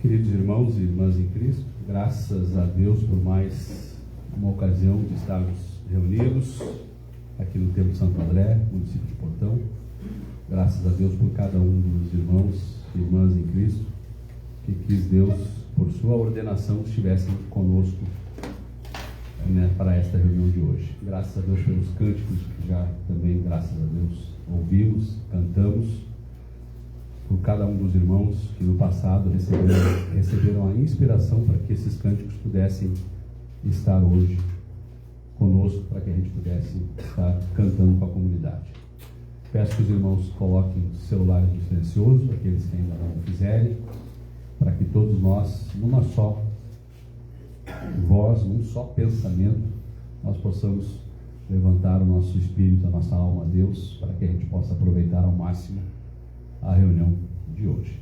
Queridos irmãos e irmãs em Cristo, graças a Deus por mais uma ocasião de estarmos reunidos aqui no Templo Santo André, município de Portão. Graças a Deus por cada um dos irmãos e irmãs em Cristo, que quis Deus, por sua ordenação, estivessem conosco para esta reunião de hoje. Graças a Deus pelos cânticos que já também, graças a Deus, ouvimos, cantamos, por cada um dos irmãos que no passado receberam a inspiração para que esses cânticos pudessem estar hoje conosco, para que a gente pudesse estar cantando com a comunidade. Peço que os irmãos coloquem os celulares no silencioso, aqueles que ainda não o fizerem, para que todos nós, numa só voz, num só pensamento, nós possamos levantar o nosso espírito, a nossa alma a Deus, para que a gente possa aproveitar ao máximo a reunião de hoje.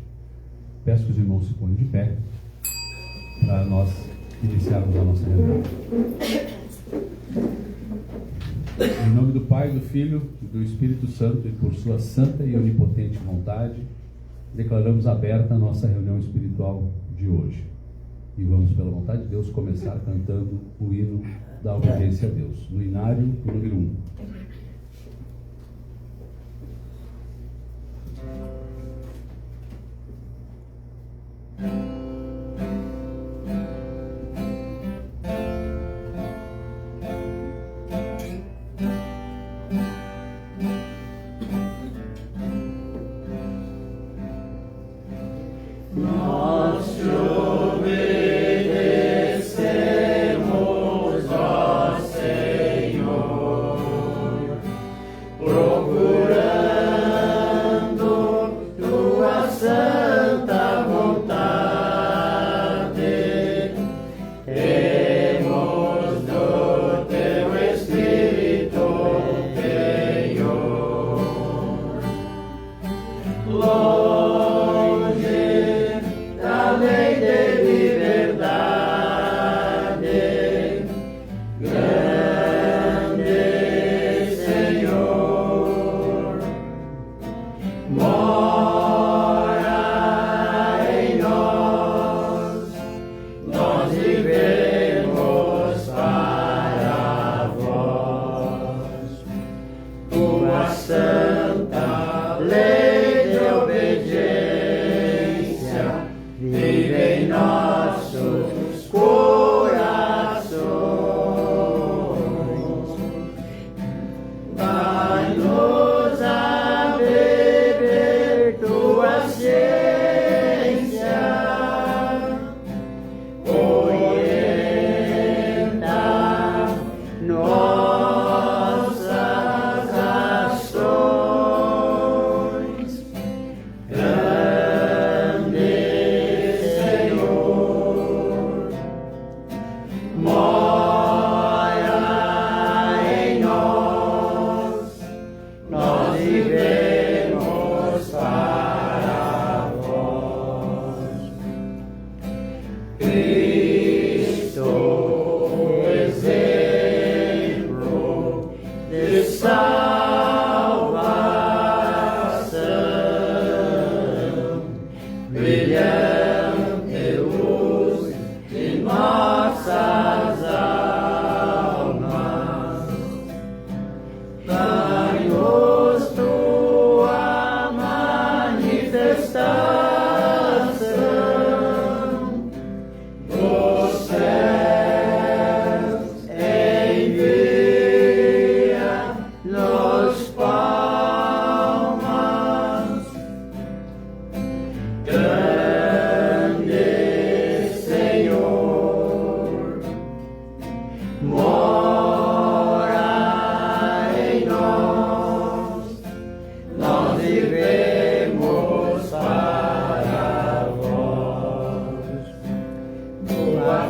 Peço que os irmãos se ponham de pé para nós iniciarmos a nossa reunião. Em nome do Pai, do Filho e do Espírito Santo, e por sua santa e onipotente vontade, declaramos aberta a nossa reunião espiritual de hoje. E vamos, pela vontade de Deus, começar cantando o hino da obediência a Deus, no inário número 1. Obedecemos, ó Senhor.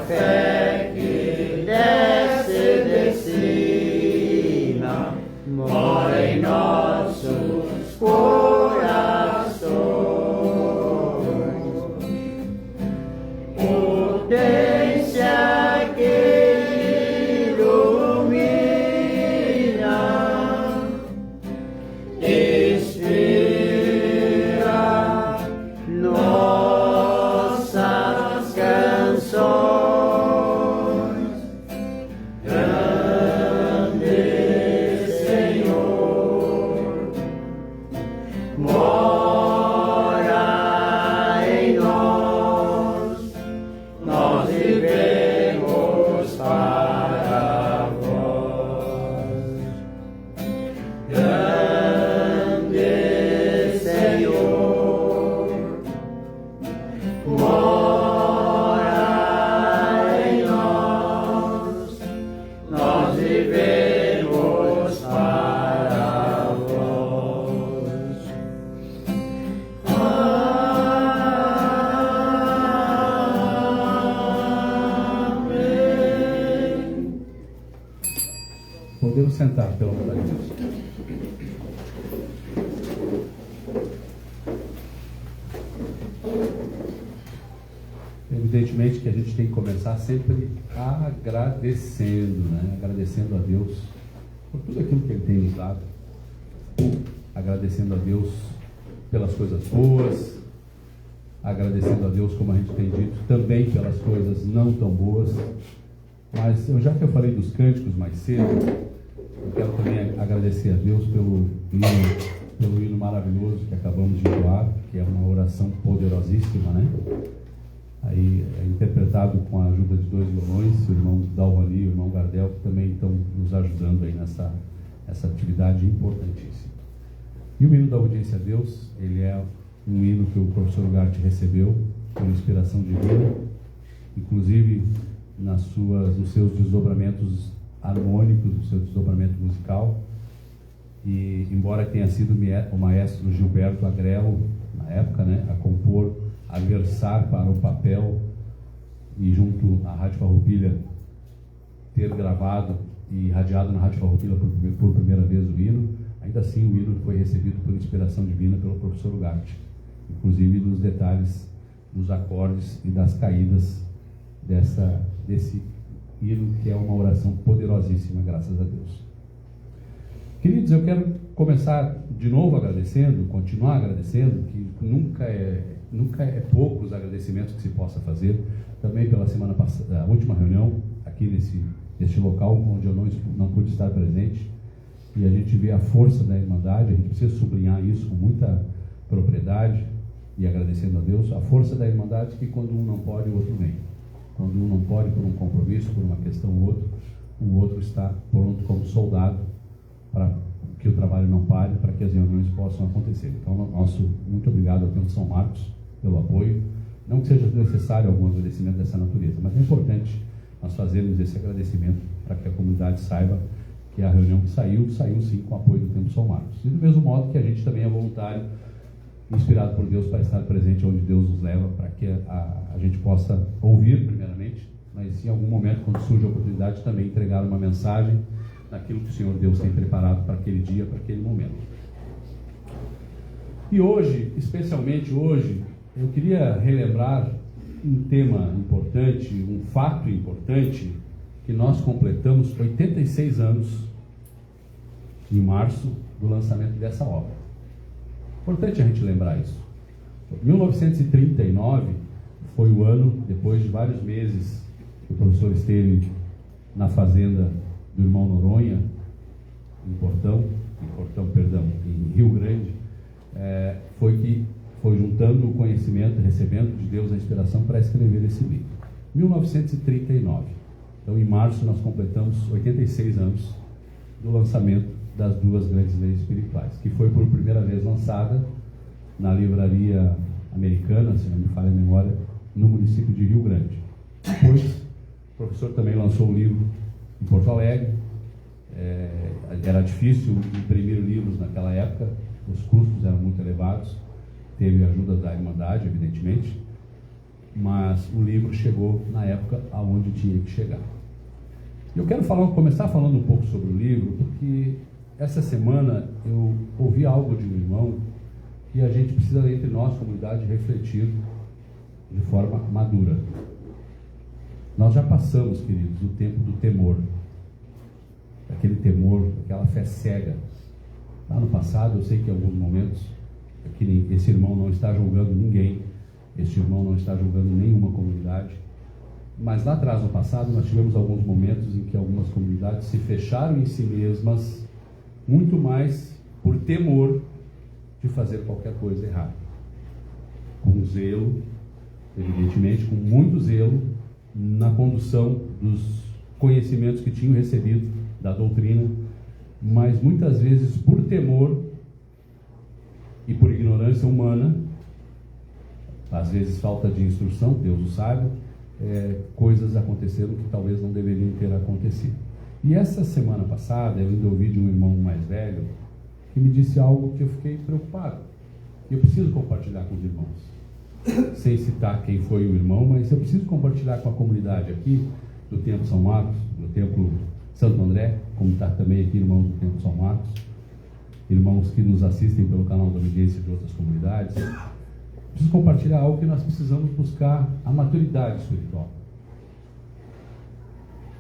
fé que desce de cima, mora em nossos corações. Potência que ilumina, inspira nossas canções. Grande Senhor, mora em nós, nós vivemos para vós. Grande Senhor, mora em nós, nós vivemos para vós. Amém. Podemos sentar, pelo amor de Deus. Evidentemente que a gente tem que começar sempre agradecendo, né? Agradecendo a Deus por tudo aquilo que Ele tem nos dado, agradecendo a Deus pelas coisas boas, agradecendo a Deus, como a gente tem dito, também pelas coisas não tão boas. Mas já que eu falei dos cânticos mais cedo, eu quero também agradecer a Deus pelo hino maravilhoso que acabamos de entoar, que é uma oração poderosíssima, né? Aí é interpretado com a ajuda de dois violões, o irmão Dalvani e o irmão Gardel, que também estão nos ajudando aí nessa atividade importantíssima. E o hino da audiência a Deus, ele é um hino que o professor Ugarte recebeu por inspiração divina, inclusive nos seus desdobramentos harmônicos, no seu desdobramento musical. E embora tenha sido o maestro Gilberto Agrelo, na época, né, a compor, a versar para o papel, e junto à Rádio Farroupilha ter gravado e irradiado na Rádio Farroupilha por primeira vez o hino, ainda assim o hino foi recebido por inspiração divina pelo professor Ugarte, inclusive nos detalhes dos acordes e das caídas desse hino, que é uma oração poderosíssima, graças a Deus. Queridos, eu quero começar de novo agradecendo, continuar agradecendo, que nunca é pouco os agradecimentos que se possa fazer, também pela semana passada, a última reunião aqui neste local, onde eu não pude estar presente, e a gente vê a força da Irmandade. A gente precisa sublinhar isso com muita propriedade, e agradecendo a Deus, a força da Irmandade, que quando um não pode, o outro vem. Quando um não pode por um compromisso, por uma questão ou outra, o outro está pronto como soldado para que o trabalho não pare, para que as reuniões possam acontecer. Então, muito obrigado ao Templo de São Marcos pelo apoio. Não que seja necessário algum agradecimento dessa natureza, mas é importante nós fazermos esse agradecimento para que a comunidade saiba que a reunião que saiu sim com o apoio do Templo de São Marcos. E do mesmo modo que a gente também é voluntário, inspirado por Deus para estar presente onde Deus nos leva, para que a gente possa ouvir primeiramente, mas em algum momento, quando surge a oportunidade, também entregar uma mensagem naquilo que o Senhor Deus tem preparado para aquele dia, para aquele momento. E hoje, especialmente hoje, eu queria relembrar um tema importante, um fato importante, que nós completamos 86 anos em março do lançamento dessa obra. Importante a gente lembrar isso. 1939 foi o ano, depois de vários meses que o professor esteve na fazenda do irmão Noronha, em Rio Grande, foi juntando o conhecimento, recebendo de Deus a inspiração para escrever esse livro. 1939. Então, em março, nós completamos 86 anos do lançamento das duas grandes leis espirituais, que foi por primeira vez lançada na livraria americana, se não me falha a memória, no município de Rio Grande. Depois, o professor também lançou um livro em Porto Alegre. Era difícil imprimir livros naquela época, os custos eram muito elevados, teve a ajuda da Irmandade, evidentemente. mas o livro chegou na época aonde tinha que chegar. Eu quero começar falando um pouco sobre o livro, porque essa semana eu ouvi algo de um irmão que a gente precisa, entre nós, comunidade, refletir de forma madura. Nós já passamos, queridos, o tempo do temor, aquele temor, aquela fé cega. Lá no passado, eu sei que em alguns momentos, esse irmão não está julgando ninguém, esse irmão não está julgando nenhuma comunidade, mas lá atrás, no passado, nós tivemos alguns momentos em que algumas comunidades se fecharam em si mesmas, muito mais por temor de fazer qualquer coisa errada. Com zelo, evidentemente, com muito zelo, na condução dos conhecimentos que tinham recebido da doutrina, mas muitas vezes por temor e por ignorância humana, às vezes falta de instrução, Deus o sabe, coisas aconteceram que talvez não deveriam ter acontecido. E essa semana passada eu ainda ouvi de um irmão mais velho que me disse algo que eu fiquei preocupado. Eu preciso compartilhar com os irmãos, sem citar quem foi o irmão, mas eu preciso compartilhar com a comunidade aqui do Templo São Marcos, do Templo Santo André, como está também aqui irmãos do Templo São Marcos, irmãos que nos assistem pelo canal da Obediência de outras comunidades. Preciso compartilhar algo que nós precisamos buscar: a maturidade espiritual.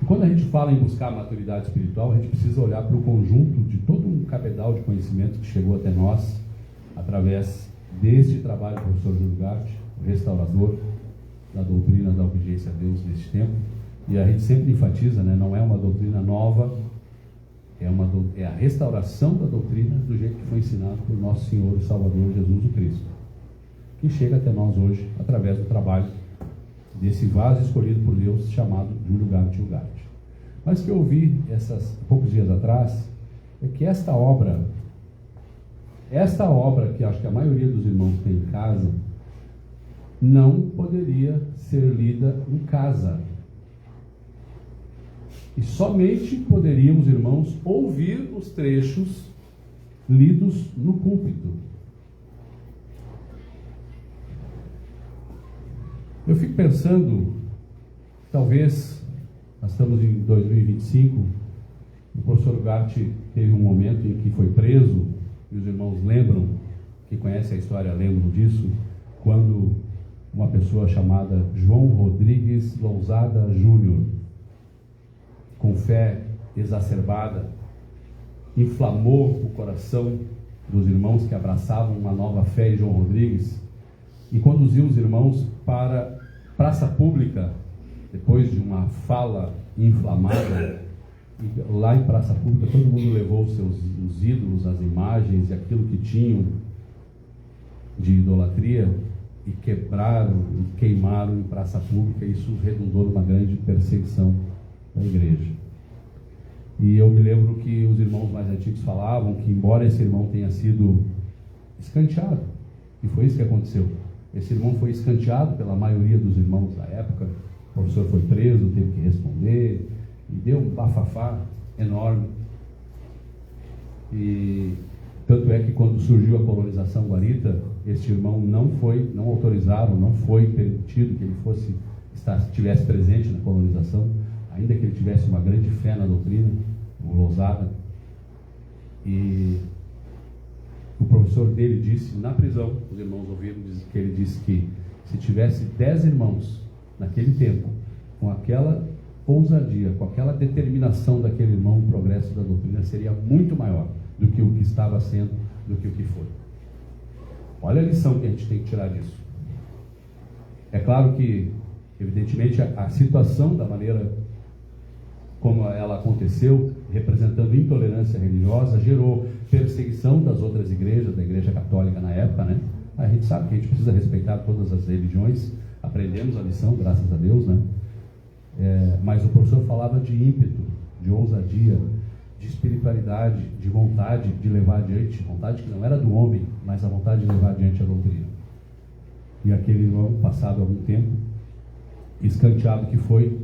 E quando a gente fala em buscar a maturidade espiritual, a gente precisa olhar para o conjunto de todo um cabedal de conhecimento que chegou até nós através deste trabalho do professor Júlio Gatti, o restaurador da doutrina da obediência a Deus neste tempo. E a gente sempre enfatiza, não é uma doutrina nova, é a restauração da doutrina do jeito que foi ensinado por nosso Senhor e Salvador Jesus o Cristo, que chega até nós hoje através do trabalho desse vaso escolhido por Deus chamado Júlio Gatti Ugarte. Mas o que eu ouvi poucos dias atrás é que esta obra que acho que a maioria dos irmãos tem em casa, não poderia ser lida em casa. E somente poderíamos, irmãos, ouvir os trechos lidos no púlpito. Eu fico pensando, talvez, nós estamos em 2025, o professor Ugarte teve um momento em que foi preso, e os irmãos lembram, que conhecem a história lembram disso, quando uma pessoa chamada João Rodrigues Lousada Júnior, com fé exacerbada, inflamou o coração dos irmãos que abraçavam uma nova fé em João Rodrigues e conduziu os irmãos para praça pública, depois de uma fala inflamada. E lá em praça pública todo mundo levou os ídolos, as imagens e aquilo que tinham de idolatria e quebraram e queimaram em praça pública. Isso redundou numa grande perseguição da igreja. E eu me lembro que os irmãos mais antigos falavam que, embora esse irmão tenha sido escanteado, e foi isso que aconteceu, esse irmão foi escanteado pela maioria dos irmãos da época, o professor foi preso, teve que responder, e deu um bafafá enorme. E tanto é que quando surgiu a colonização guarita, este irmão não autorizaram, não foi permitido que ele estivesse presente na colonização, ainda que ele tivesse uma grande fé na doutrina, o Lousada. E o professor dele disse, na prisão, os irmãos ouviram, que ele disse que se tivesse 10 irmãos naquele tempo, com aquela ousadia, com aquela determinação daquele irmão, o progresso da doutrina seria muito maior do que o que estava sendo, do que o que foi. Olha a lição que a gente tem que tirar disso. É claro que, evidentemente, a situação da maneira como ela aconteceu, representando intolerância religiosa, gerou perseguição das outras igrejas, da igreja católica na época, A gente sabe que a gente precisa respeitar todas as religiões, aprendemos a lição, graças a Deus, mas o professor falava de ímpeto, de ousadia, de espiritualidade, de vontade de levar adiante, vontade que não era do homem, mas a vontade de levar adiante a doutrina. E aquele irmão, passado algum tempo, escanteado que foi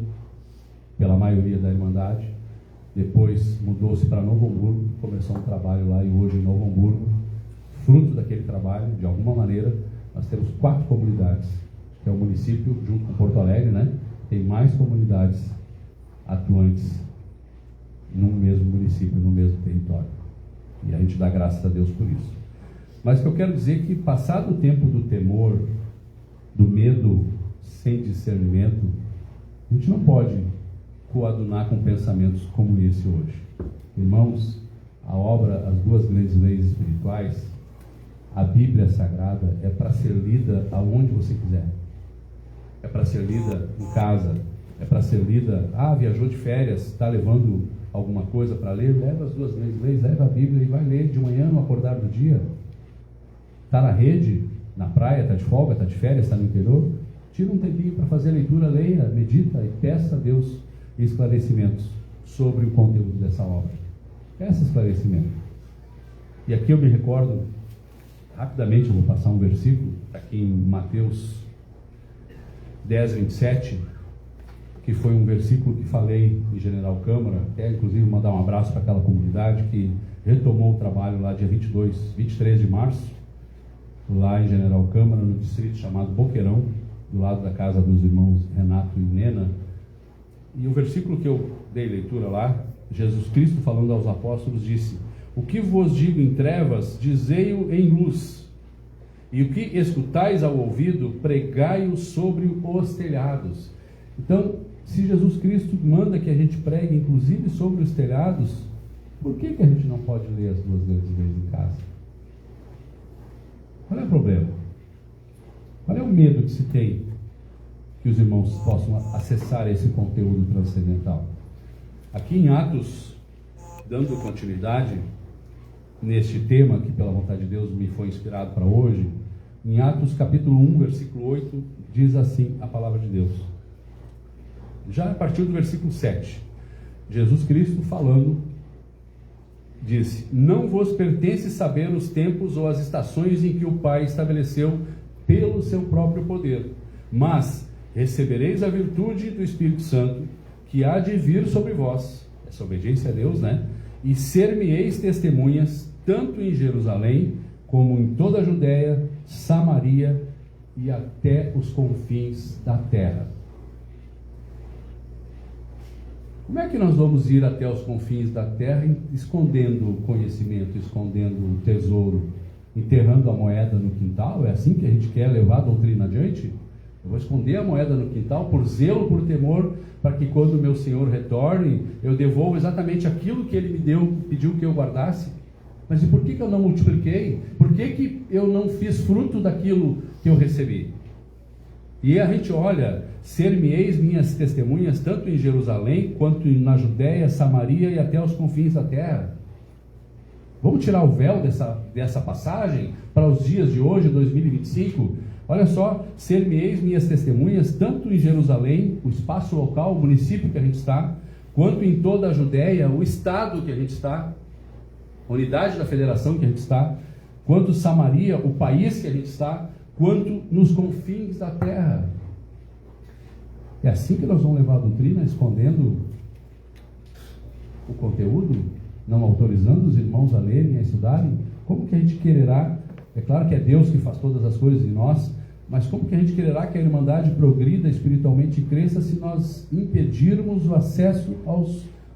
pela maioria da Irmandade, depois mudou-se para Novo Hamburgo, começou um trabalho lá, e hoje em Novo Hamburgo, fruto daquele trabalho, de alguma maneira, nós temos 4 comunidades que é o município, junto com Porto Alegre, né? Tem mais comunidades atuantes num mesmo município, no mesmo território. E a gente dá graças a Deus por isso. Mas o que eu quero dizer é que, passado o tempo do temor, do medo sem discernimento, a gente não pode coadunar com pensamentos como esse hoje. Irmãos, a obra, as duas grandes leis espirituais, a Bíblia Sagrada, é para ser lida aonde você quiser. É para ser lida em casa, é para ser lida, viajou de férias, está levando alguma coisa para ler, leva as duas grandes leis, leva a Bíblia e vai ler de manhã no acordar do dia. Está na rede, na praia, está de folga, está de férias, está no interior, tira um tempinho para fazer a leitura, leia, medita e peça a Deus esclarecimentos sobre o conteúdo dessa obra. Peça esclarecimento. E aqui eu me recordo, rapidamente eu vou passar um versículo, aqui em Mateus 10, 27, que foi um versículo que falei em General Câmara, até inclusive mandar um abraço para aquela comunidade que retomou o trabalho lá dia 23 de março, lá em General Câmara, no distrito chamado Boqueirão, do lado da casa dos irmãos Renato e Nena. E o versículo que eu dei leitura lá, Jesus Cristo falando aos apóstolos disse: o que vos digo em trevas, dizei-o em luz, e o que escutais ao ouvido, pregai-o sobre os telhados. Então, se Jesus Cristo manda que a gente pregue inclusive sobre os telhados, por que a gente não pode ler as duas grandes leis em casa? Qual é o problema? Qual é o medo que se tem que os irmãos possam acessar esse conteúdo transcendental? Aqui em Atos, dando continuidade neste tema que pela vontade de Deus me foi inspirado para hoje, em Atos capítulo 1, versículo 8, diz assim a palavra de Deus. Já a partir do versículo 7, Jesus Cristo falando, disse: não vos pertence saber os tempos ou as estações em que o Pai estabeleceu pelo seu próprio poder, mas recebereis a virtude do Espírito Santo, que há de vir sobre vós, essa obediência a Deus, né? E ser-me-eis testemunhas, tanto em Jerusalém, como em toda a Judéia, Samaria e até os confins da terra. Como é que nós vamos ir até os confins da terra escondendo o conhecimento, escondendo o tesouro, enterrando a moeda no quintal? É assim que a gente quer levar a doutrina adiante? Eu vou esconder a moeda no quintal por zelo, por temor, para que quando o meu Senhor retorne, eu devolva exatamente aquilo que Ele me deu, pediu que eu guardasse. Mas e por que eu não multipliquei? Por que eu não fiz fruto daquilo que eu recebi? E a gente olha: ser-me-eis minhas testemunhas, tanto em Jerusalém, quanto na Judéia, Samaria e até os confins da terra. Vamos tirar o véu dessa passagem para os dias de hoje, 2025? Olha só: ser-me-eis minhas testemunhas, tanto em Jerusalém, o espaço local, o município que a gente está, quanto em toda a Judéia, o estado que a gente está, a unidade da federação que a gente está, quanto Samaria, o país que a gente está, quanto nos confins da terra. É assim que nós vamos levar a doutrina, escondendo o conteúdo, não autorizando os irmãos a lerem, a estudarem? Como que a gente quererá? É claro que é Deus que faz todas as coisas em nós, mas como que a gente quererá que a Irmandade progrida espiritualmente e cresça se nós impedirmos o acesso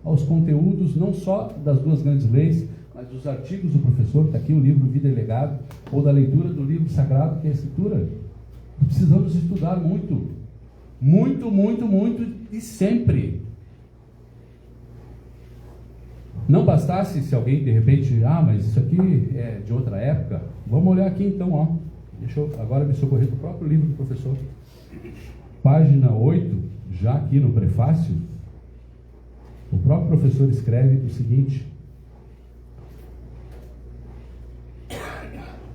aos conteúdos, não só das duas grandes leis, mas dos artigos do professor, está aqui o livro Vida e Legado, ou da leitura do livro sagrado que é a Escritura? Precisamos estudar muito, muito, muito, muito e sempre. Não bastasse se alguém de repente, mas isso aqui é de outra época, vamos olhar aqui então, ó. Deixa eu agora me socorrer do próprio livro do professor. Página 8, já aqui no prefácio, o próprio professor escreve o seguinte: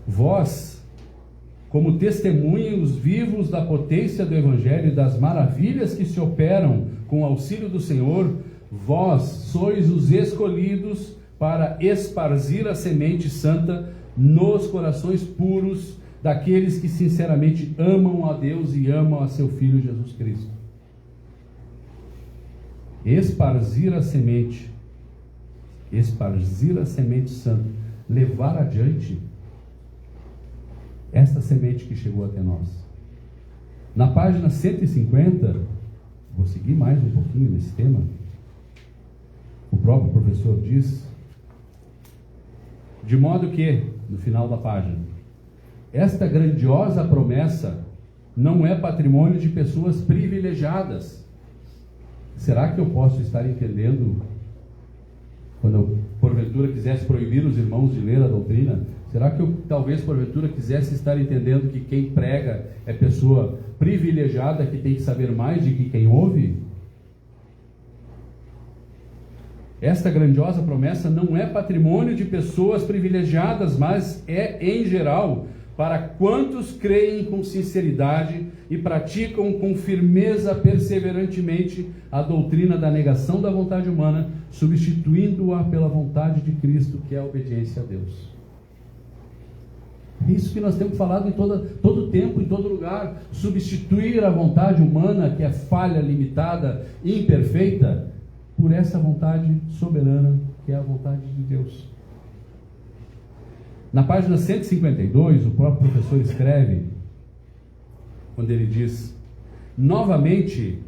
vós, como testemunhos vivos da potência do Evangelho e das maravilhas que se operam com o auxílio do Senhor, vós sois os escolhidos para esparzir a semente santa nos corações puros daqueles que sinceramente amam a Deus e amam a seu Filho Jesus Cristo. Esparzir a semente santa, levar adiante esta semente que chegou até nós. Na página 150, vou seguir mais um pouquinho nesse tema. O próprio professor diz, de modo que, no final da página, esta grandiosa promessa não é patrimônio de pessoas privilegiadas. Será que eu posso estar entendendo, quando eu, porventura, quisesse proibir os irmãos de ler a doutrina, será que eu, talvez, porventura, quisesse estar entendendo que quem prega é pessoa privilegiada, que tem que saber mais de que quem ouve? Esta grandiosa promessa não é patrimônio de pessoas privilegiadas, mas é, em geral, para quantos creem com sinceridade e praticam com firmeza perseverantemente a doutrina da negação da vontade humana, substituindo-a pela vontade de Cristo, que é a obediência a Deus. É isso que nós temos falado em todo tempo, em todo lugar. Substituir a vontade humana, que é falha, limitada, imperfeita, por essa vontade soberana, que é a vontade de Deus. Na página 152, o próprio professor escreve, quando ele diz: novamente,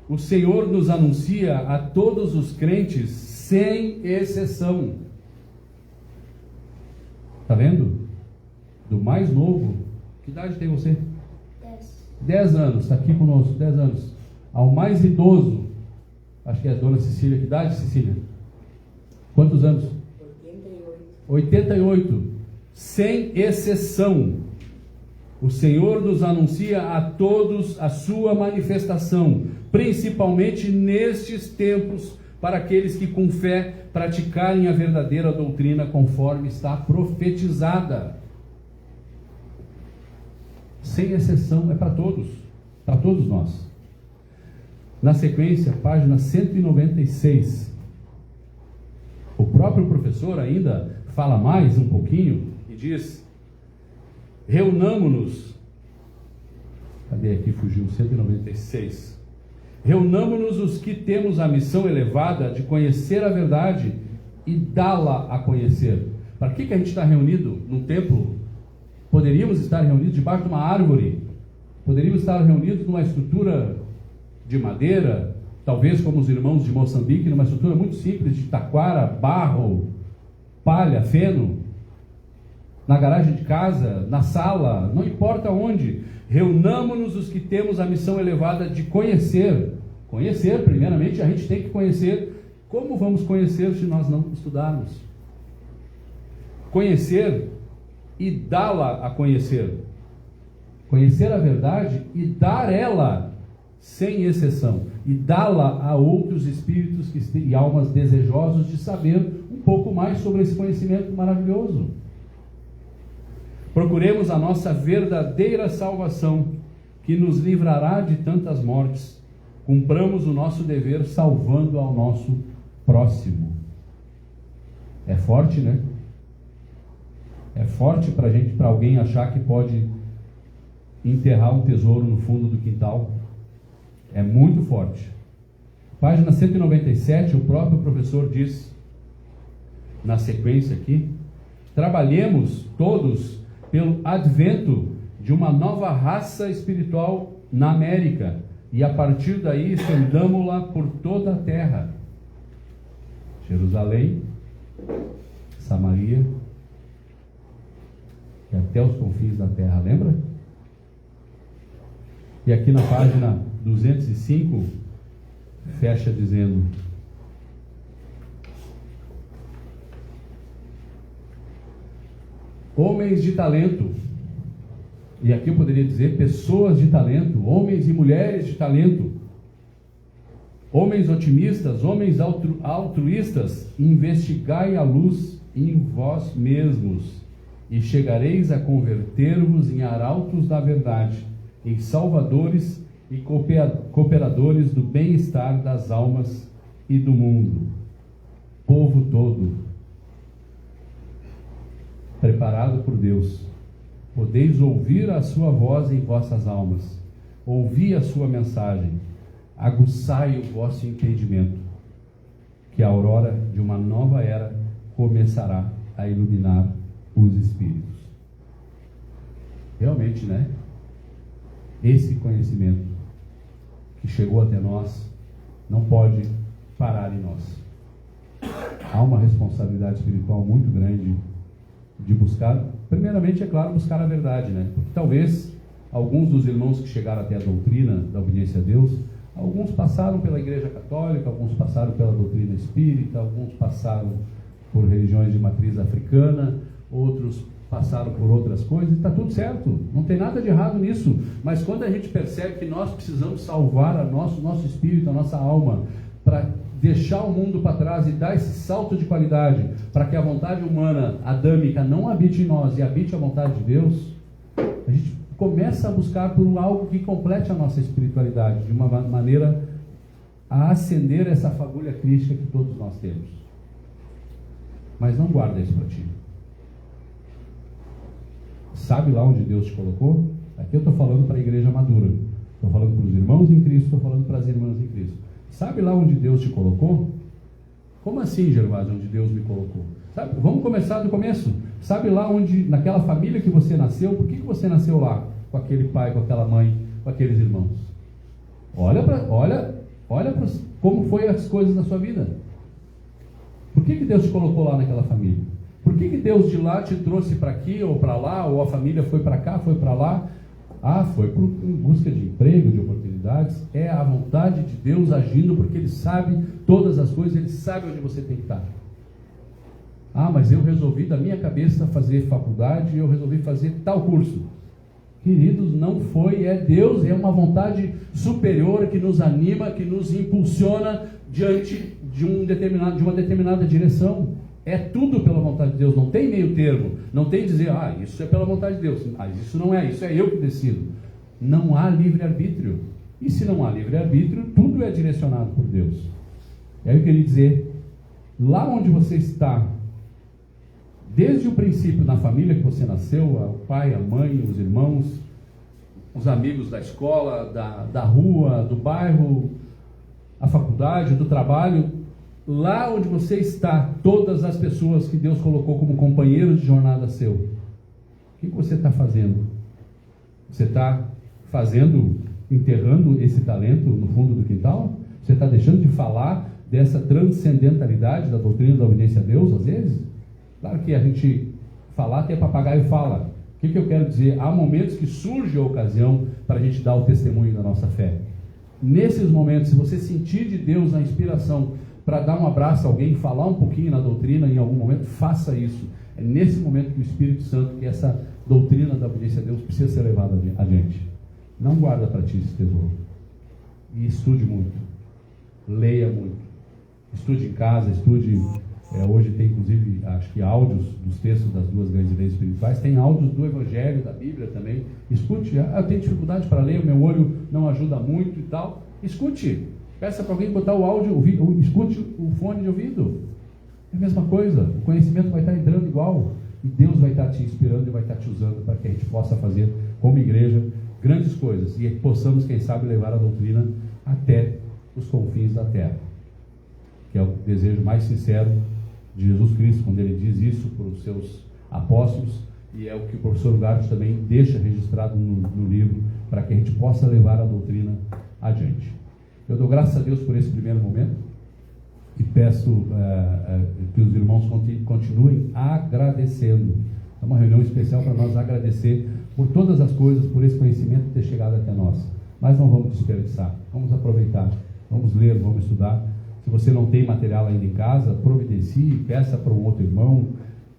o Senhor nos anuncia a todos os crentes, sem exceção. Está vendo? Do mais novo, que idade tem você? 10 anos, está aqui conosco, 10 anos. Ao mais idoso, acho que é a dona Cecília. Que idade, Cecília? Quantos anos? 88. Sem exceção, o Senhor nos anuncia a todos a sua manifestação, principalmente nestes tempos, para aqueles que com fé praticarem a verdadeira doutrina conforme está profetizada. Sem exceção, é para todos nós. Na sequência, página 196, o próprio professor ainda fala mais um pouquinho e diz: reunamo-nos. Cadê aqui? Fugiu 196. Reunamo-nos os que temos a missão elevada de conhecer a verdade e dá-la a conhecer. Para que a gente está reunido num templo? Poderíamos estar reunidos debaixo de uma árvore, poderíamos estar reunidos numa estrutura de madeira, talvez como os irmãos de Moçambique, numa estrutura muito simples de taquara, barro, palha, feno, na garagem de casa, na sala, não importa onde. Reunamo-nos os que temos a missão elevada de conhecer. Conhecer, primeiramente, a gente tem que conhecer. Como vamos conhecer se nós não estudarmos? Conhecer e dá-la a conhecer. Conhecer a verdade e dar ela, sem exceção, e dá-la a outros espíritos e almas desejosos de saber um pouco mais sobre esse conhecimento maravilhoso. Procuremos a nossa verdadeira salvação, que nos livrará de tantas mortes. Cumpramos o nosso dever salvando ao nosso próximo. É forte, né? É forte para alguém achar que pode enterrar um tesouro no fundo do quintal. É muito forte. Página 197, o próprio professor diz, na sequência aqui: trabalhemos todos pelo advento de uma nova raça espiritual na América, e a partir daí estendamo-la por toda a terra. Jerusalém, Samaria e até os confins da terra, lembra? E aqui na página 205, fecha dizendo: homens de talento, e aqui eu poderia dizer pessoas de talento, homens e mulheres de talento, homens otimistas, homens altruístas, investigai a luz em vós mesmos, e chegareis a converter-vos em arautos da verdade, em salvadores e cooperadores do bem-estar das almas e do mundo. Povo todo, preparado por Deus, podeis ouvir a sua voz em vossas almas, ouvi a sua mensagem, aguçai o vosso entendimento, que a aurora de uma nova era começará a iluminar os espíritos. Realmente, né? Esse conhecimento que chegou até nós não pode parar em nós. Há uma responsabilidade espiritual muito grande de buscar, primeiramente, é claro, buscar a verdade, né? Porque talvez alguns dos irmãos que chegaram até a doutrina da obediência a Deus, alguns passaram pela Igreja Católica, alguns passaram pela doutrina espírita, alguns passaram por religiões de matriz africana, outros passaram por outras coisas, e está tudo certo, não tem nada de errado nisso. Mas quando a gente percebe que nós precisamos salvar nosso espírito, a nossa alma, para deixar o mundo para trás e dar esse salto de qualidade, para que a vontade humana, adâmica, não habite em nós e habite a vontade de Deus, a gente começa a buscar por algo que complete a nossa espiritualidade, de uma maneira a acender essa fagulha crística que todos nós temos. Mas não guarda isso para ti. Sabe lá onde Deus te colocou? Aqui eu estou falando para a igreja madura, estou falando para os irmãos em Cristo, estou falando para as irmãs em Cristo. Sabe lá onde Deus te colocou? Como assim, Gervásio, onde Deus me colocou? Sabe? Vamos começar do começo. Sabe lá onde, naquela família que você nasceu, por que você nasceu lá? Com aquele pai, com aquela mãe, com aqueles irmãos. Olha como foi as coisas na sua vida. Por que Deus te colocou lá naquela família? Por que Deus de lá te trouxe para aqui ou para lá, ou a família foi para cá, foi para lá? Foi em busca de emprego, de oportunidades. É a vontade de Deus agindo, porque Ele sabe todas as coisas, Ele sabe onde você tem que estar. Mas eu resolvi da minha cabeça fazer faculdade, eu resolvi fazer tal curso. Queridos, não foi, é Deus, é uma vontade superior que nos anima, que nos impulsiona diante de uma determinada direção. É tudo pela vontade de Deus, não tem meio termo, não tem dizer, isso é pela vontade de Deus, isso não é, isso é eu que decido. Não há livre-arbítrio. E se não há livre-arbítrio, tudo é direcionado por Deus. E aí eu queria dizer, lá onde você está, desde o princípio, na família que você nasceu, o pai, a mãe, os irmãos, os amigos da escola, da rua, do bairro, a faculdade, do trabalho, lá onde você está, todas as pessoas que Deus colocou como companheiros de jornada seu, o que você está fazendo? Você está enterrando esse talento no fundo do quintal? Você está deixando de falar dessa transcendentalidade da doutrina da obediência a Deus, às vezes? Claro que a gente falar até papagaio fala. O que eu quero dizer? Há momentos que surge a ocasião para a gente dar o testemunho da nossa fé. Nesses momentos, se você sentir de Deus a inspiração para dar um abraço a alguém, falar um pouquinho na doutrina em algum momento, faça isso. É nesse momento que o Espírito Santo, que essa doutrina da obediência a Deus precisa ser levada adiante. Não guarda para ti esse tesouro. E estude muito. Leia muito. Estude em casa, estude... hoje tem inclusive, acho que áudios dos textos das duas grandes leis espirituais, tem áudios do Evangelho, da Bíblia também. Escute, eu tenho dificuldade para ler, o meu olho não ajuda muito e tal. Escute, peça para alguém botar o áudio, escute o fone de ouvido. É a mesma coisa, o conhecimento vai estar entrando igual, e Deus vai estar te inspirando e vai estar te usando para que a gente possa fazer, como igreja, grandes coisas, e possamos, quem sabe, levar a doutrina até os confins da terra, que é o desejo mais sincero de Jesus Cristo, quando ele diz isso para os seus apóstolos, e é o que o professor Ugarte também deixa registrado no livro, para que a gente possa levar a doutrina adiante. Eu dou graças a Deus por esse primeiro momento, e peço que os irmãos continuem agradecendo. É uma reunião especial para nós agradecer por todas as coisas, por esse conhecimento ter chegado até nós. Mas não vamos desperdiçar, vamos aproveitar, vamos ler, vamos estudar. Se você não tem material ainda em casa, providencie, peça para um outro irmão,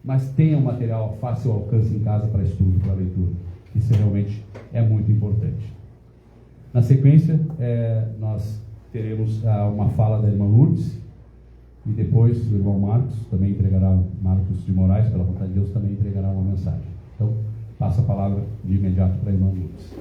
mas tenha um material fácil alcance em casa para estudo, para leitura. Isso realmente é muito importante. Na sequência, nós teremos uma fala da irmã Lourdes, e depois o irmão Marcos também entregará, Marcos de Moraes, pela vontade de Deus, também entregará uma mensagem. Então, passa a palavra de imediato para a irmã Lourdes.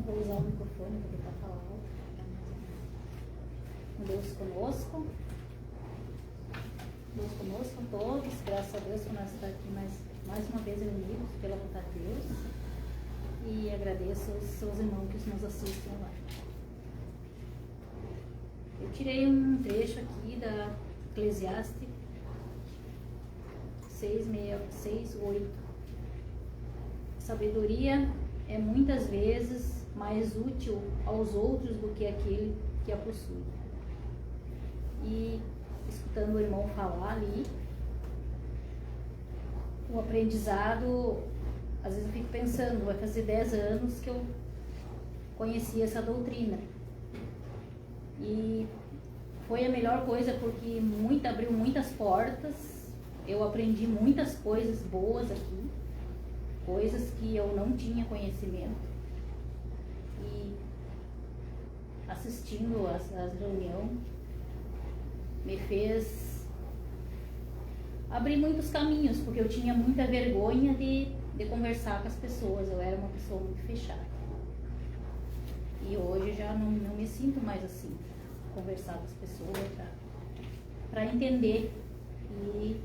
Vou usar o microfone para tentar falar alto. Deus conosco. Deus conosco todos. Graças a Deus por nós estar aqui mais uma vez reunidos pela vontade de Deus. e agradeço aos seus irmãos que nos assistem lá. Eu tirei um trecho aqui da Eclesiastes 6:8. Sabedoria é muitas vezes mais útil aos outros do que aquele que a possui. E escutando o irmão falar ali, o aprendizado, às vezes eu fico pensando, vai fazer 10 anos que eu conheci essa doutrina. E foi a melhor coisa porque abriu muitas portas, eu aprendi muitas coisas boas aqui, coisas que eu não tinha conhecimento. E assistindo as reuniões me fez abrir muitos caminhos, porque eu tinha muita vergonha de conversar com as pessoas, eu era uma pessoa muito fechada. E hoje já não me sinto mais assim, conversar com as pessoas para entender. E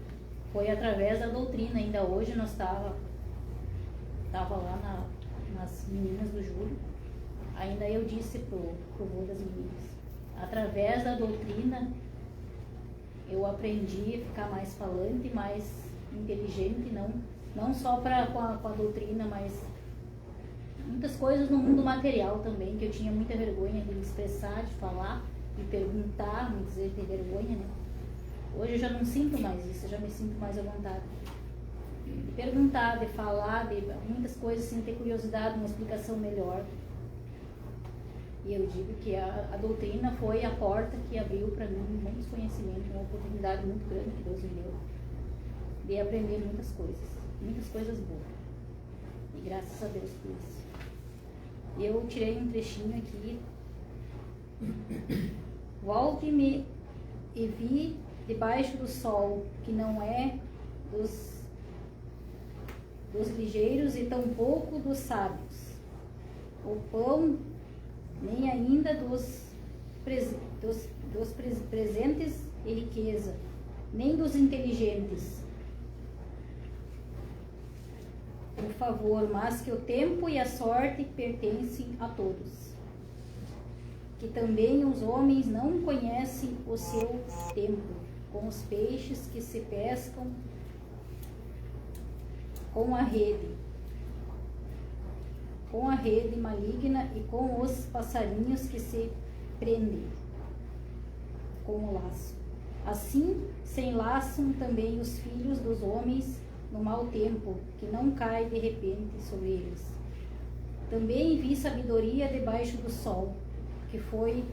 foi através da doutrina. Ainda hoje nós estava lá nas meninas do Júlio, ainda eu disse pro vô das meninas, através da doutrina eu aprendi a ficar mais falante, mais inteligente, não só com a doutrina, mas muitas coisas no mundo material também, que eu tinha muita vergonha de me expressar, de falar, de perguntar, muitas vezes ter vergonha, né? Hoje eu já não sinto mais isso, eu já me sinto mais à vontade de perguntar, de falar, de muitas coisas, sem ter curiosidade, uma explicação melhor. E eu digo que a doutrina foi a porta que abriu para mim muitos conhecimentos, uma oportunidade muito grande que Deus me deu de aprender muitas coisas boas. E graças a Deus por isso. Eu tirei um trechinho aqui. Volte-me e vi debaixo do sol, que não é dos ligeiros e tampouco dos sábios, o pão nem ainda dos presentes e riqueza, nem dos inteligentes o favor, mas que o tempo e a sorte pertencem a todos, que também os homens não conhecem o seu tempo, com os peixes que se pescam com a rede maligna e com os passarinhos que se prendem com o laço. Assim se enlaçam também os filhos dos homens no mau tempo, que não cai de repente sobre eles. Também vi sabedoria debaixo do sol, que foi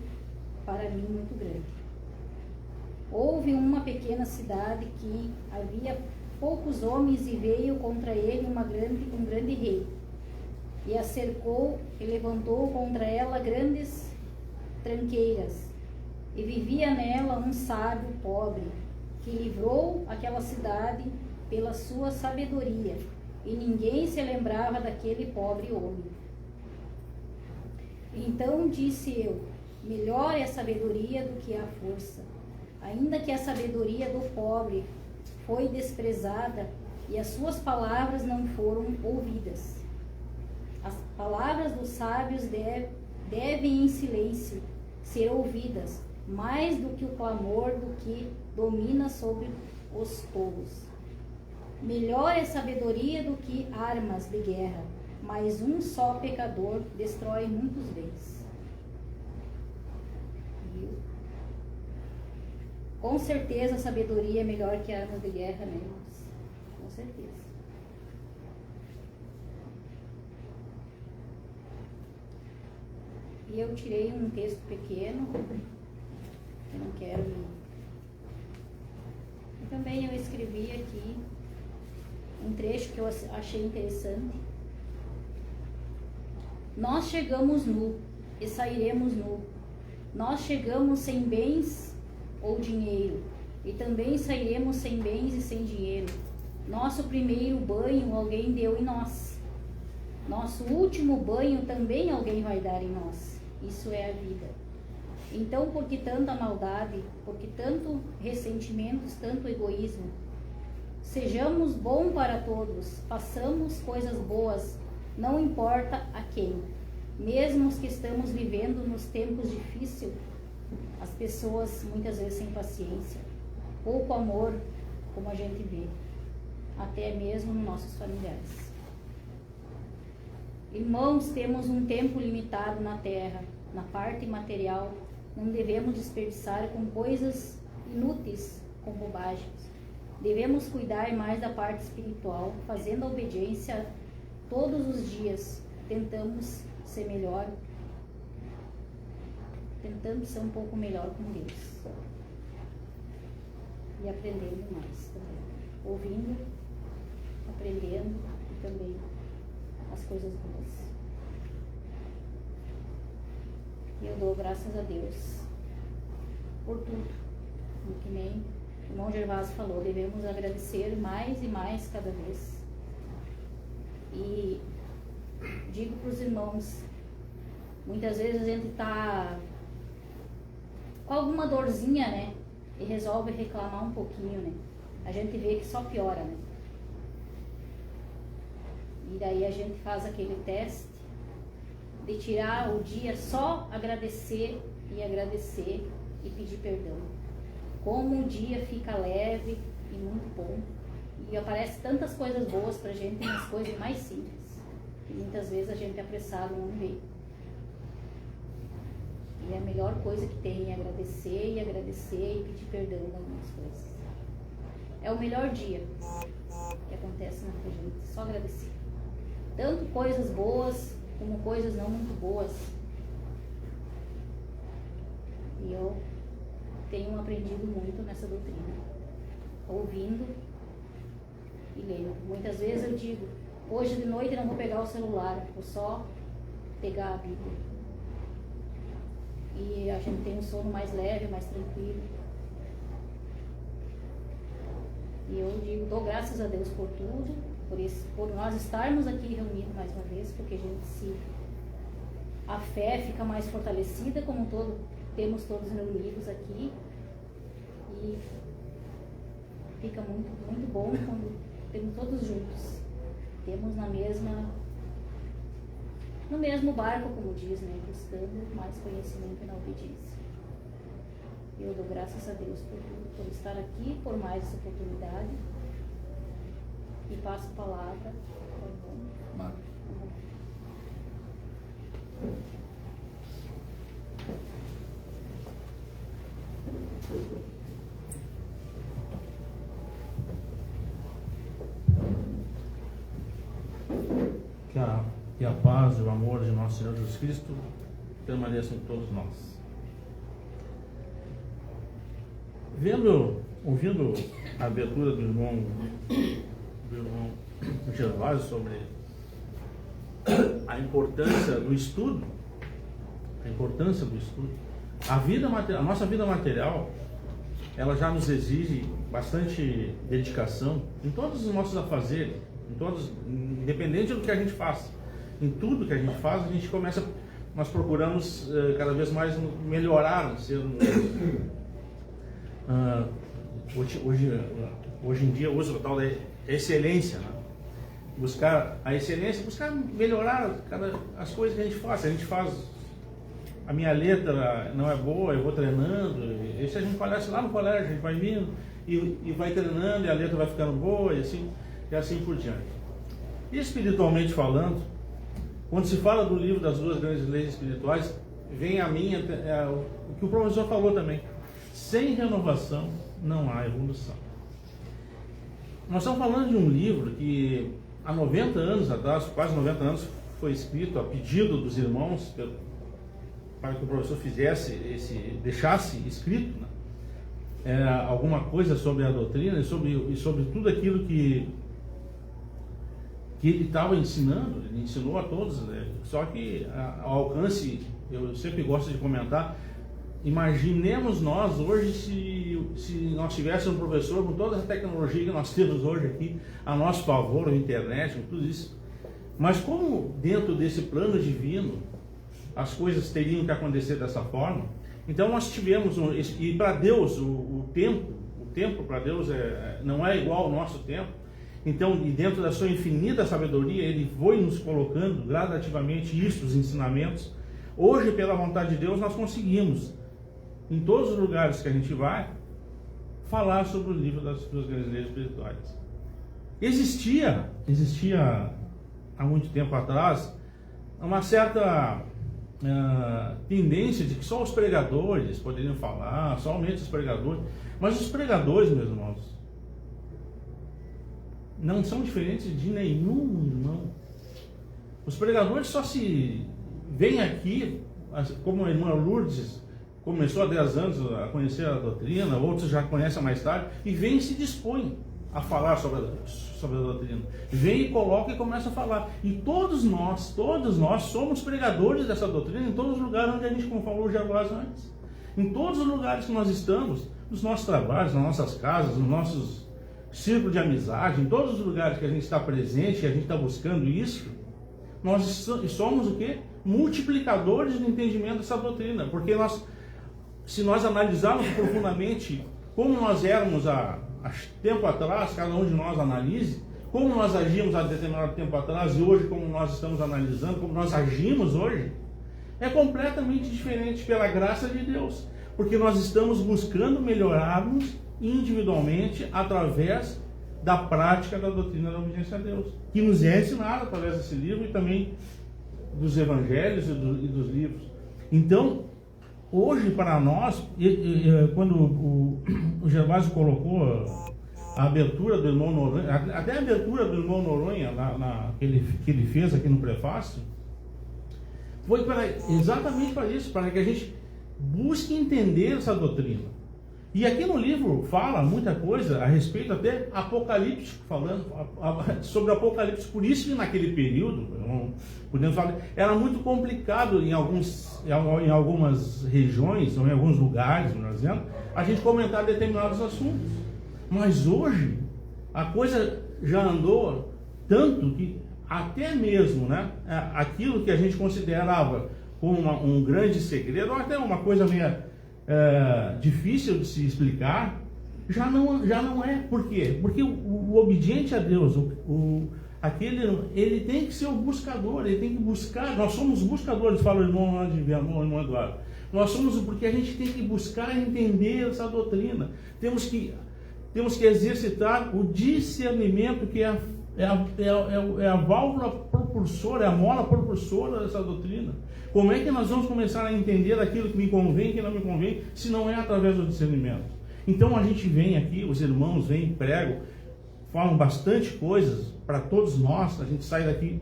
para mim muito grande. Houve uma pequena cidade que havia poucos homens e veio contra ele um grande rei. E a cercou e levantou contra ela grandes tranqueiras. E vivia nela um sábio pobre, que livrou aquela cidade pela sua sabedoria. E ninguém se lembrava daquele pobre homem. Então disse eu, melhor é a sabedoria do que a força. Ainda que a sabedoria do pobre foi desprezada e as suas palavras não foram ouvidas. As palavras dos sábios devem em silêncio ser ouvidas, mais do que o clamor do que domina sobre os povos. Melhor é sabedoria do que armas de guerra, mas um só pecador destrói muitos bens. Com certeza a sabedoria é melhor que armas de guerra, né, irmãos? Com certeza. E eu tirei um texto pequeno, eu não quero me... E também eu escrevi aqui um trecho que eu achei interessante. Nós chegamos nu e sairemos nu. Nós chegamos sem bens ou dinheiro, e também sairemos sem bens e sem dinheiro. Nosso primeiro banho alguém deu em nós. Nosso último banho também alguém vai dar em nós. Isso é a vida. Então, por que tanta maldade? Por que tanto ressentimentos, tanto egoísmo? Sejamos bons para todos, façamos coisas boas, não importa a quem. Mesmo os que estamos vivendo nos tempos difíceis, as pessoas muitas vezes sem paciência, pouco amor, como a gente vê, até mesmo nos nossos familiares. Irmãos, temos um tempo limitado na terra, na parte material, não devemos desperdiçar com coisas inúteis, com bobagens. Devemos cuidar mais da parte espiritual, fazendo a obediência todos os dias. Tentamos ser melhor, tentando ser um pouco melhor com Deus. E aprendendo mais também. Ouvindo, aprendendo e também as coisas boas. E eu dou graças a Deus por tudo. Que nem o irmão Gervásio falou, devemos agradecer mais e mais cada vez. E digo para os irmãos, muitas vezes a gente está com alguma dorzinha, né? E resolve reclamar um pouquinho, né? A gente vê que só piora, né? E daí a gente faz aquele teste de tirar o dia só agradecer e pedir perdão. Como o dia fica leve e muito bom. E aparece tantas coisas boas pra gente nas coisas mais simples. Que muitas vezes a gente é apressado e não vê. E a melhor coisa que tem é agradecer e pedir perdão em algumas coisas. É o melhor dia que acontece na gente, só agradecer. Tanto coisas boas como coisas não muito boas. E eu tenho aprendido muito nessa doutrina, ouvindo e lendo. Muitas vezes eu digo, hoje de noite eu não vou pegar o celular, vou só pegar a Bíblia. E a gente tem um sono mais leve, mais tranquilo. E eu digo, dou graças a Deus por tudo, por nós estarmos aqui reunidos mais uma vez, porque a fé fica mais fortalecida, como temos todos reunidos aqui. E fica muito, muito bom quando temos todos juntos. Temos no mesmo barco, como diz, né? Buscando mais conhecimento na obediência. Eu dou graças a Deus por estar aqui, por mais essa oportunidade. E passo a palavra para o irmão Marcos. Que a paz e o amor de nosso Senhor Jesus Cristo permaneçam em todos nós. Ouvindo a abertura do irmão Gervásio sobre a importância do estudo, a nossa vida material, ela já nos exige bastante dedicação em todos os nossos afazeres, independente do que a gente faça. Em tudo que a gente faz, nós procuramos cada vez mais melhorar, hoje em dia usa o tal da excelência, né? Buscar a excelência, buscar melhorar as coisas que a gente faz. A minha letra não é boa, eu vou treinando. Isso a gente conhece lá no colégio, a gente vai vindo e vai treinando, e a letra vai ficando boa, e assim por diante. E espiritualmente falando, quando se fala do livro das duas grandes leis espirituais, vem a mim o que o professor falou também. Sem renovação não há evolução. Nós estamos falando de um livro que há 90 anos atrás, quase 90 anos, foi escrito a pedido dos irmãos para que o professor deixasse escrito, né, alguma coisa sobre a doutrina e sobre tudo aquilo que ele estava ensinando. Ele ensinou a todos, né? Só que ao alcance, eu sempre gosto de comentar, imaginemos nós hoje se nós tivéssemos um professor com toda essa tecnologia que nós temos hoje aqui a nosso favor, a internet, tudo isso. Mas como dentro desse plano divino as coisas teriam que acontecer dessa forma, então nós tivemos, e para Deus o tempo para Deus não é igual ao nosso tempo, Então, e dentro da sua infinita sabedoria, Ele foi nos colocando gradativamente isso, os ensinamentos. Hoje, pela vontade de Deus, nós conseguimos, em todos os lugares que a gente vai, falar sobre o livro das duas grandes leis espirituais. Existia há muito tempo atrás uma certa tendência de que só os pregadores poderiam falar, somente os pregadores. Mas os pregadores, meus irmãos, não são diferentes de nenhum irmão. Os pregadores só se vêm aqui, como a irmã Lourdes começou há 10 anos a conhecer a doutrina, outros já conhecem mais tarde, e vem e se dispõe a falar sobre a doutrina. Vem e coloca e começa a falar. E todos nós somos pregadores dessa doutrina em todos os lugares onde a gente, como falou o Gervásio antes. Em todos os lugares que nós estamos, nos nossos trabalhos, nas nossas casas, nos nossos círculos de amizade, em todos os lugares que a gente está presente, que a gente está buscando isso, nós somos o quê? Multiplicadores do entendimento dessa doutrina. Porque se nós analisarmos profundamente como nós éramos há tempo atrás, cada um de nós analise, como nós agíamos há determinado tempo atrás e hoje como nós estamos analisando, como nós agimos hoje, é completamente diferente pela graça de Deus. Porque nós estamos buscando melhorarmos individualmente através da prática da doutrina da obediência a Deus, que nos é ensinada através desse livro e também dos evangelhos e dos livros. Então, hoje para nós, quando o Gervásio colocou a abertura do irmão Noronha, até a abertura do irmão Noronha que ele fez aqui no prefácio, foi exatamente para isso, para que a gente busque entender essa doutrina. E aqui no livro fala muita coisa a respeito até apocalíptico, falando sobre o Apocalipse. Por isso que naquele período, podemos falar, era muito complicado em algumas regiões, ou em alguns lugares, melhor dizendo, a gente comentar determinados assuntos. Mas hoje, a coisa já andou tanto que até mesmo, né, aquilo que a gente considerava como um grande segredo, ou até uma coisa meio difícil de se explicar, já não é. Por quê? Porque o obediente a Deus, ele tem que ser o buscador, ele tem que buscar. Nós somos buscadores, fala o irmão Eduardo. Nós somos porque a gente tem que buscar entender essa doutrina. Temos que exercitar o discernimento, que é a válvula propulsora, é a mola propulsora dessa doutrina. Como é que nós vamos começar a entender aquilo que me convém e que não me convém, se não é através do discernimento? Então a gente vem aqui, os irmãos vêm, pregam, falam bastante coisas para todos nós, a gente sai daqui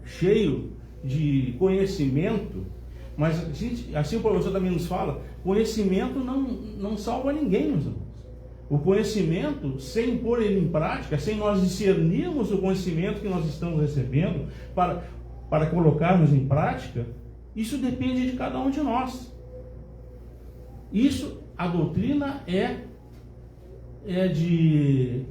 cheio de conhecimento, mas assim o professor também nos fala, conhecimento não salva ninguém, meus irmãos. O conhecimento, sem pôr ele em prática, sem nós discernirmos o conhecimento que nós estamos recebendo para colocarmos em prática, isso depende de cada um de nós. Isso, a doutrina é de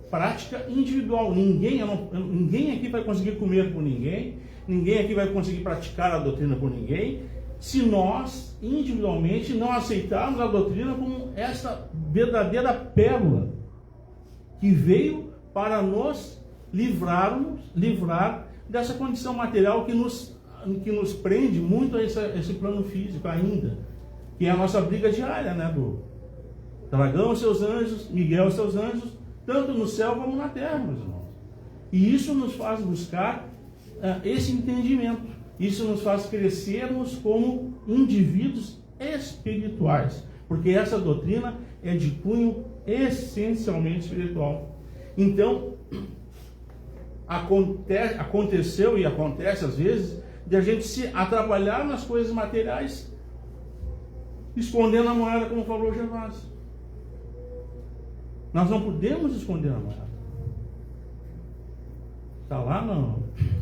prática individual. Ninguém aqui vai conseguir comer por ninguém, ninguém aqui vai conseguir praticar a doutrina por ninguém, se nós individualmente não aceitarmos a doutrina como essa verdadeira pérola que veio para nos livrar dessa condição material que nos prende muito a esse plano físico ainda, que é a nossa briga diária, né? Do dragão e seus anjos, Miguel e seus anjos, tanto no céu como na terra, meus irmãos. E isso nos faz buscar esse entendimento. Isso nos faz crescermos como indivíduos espirituais, porque essa doutrina é de cunho essencialmente espiritual. Então, aconteceu e acontece às vezes de a gente se atrapalhar nas coisas materiais, escondendo a moeda, como falou o Gervásio. Nós não podemos esconder a moeda. Está lá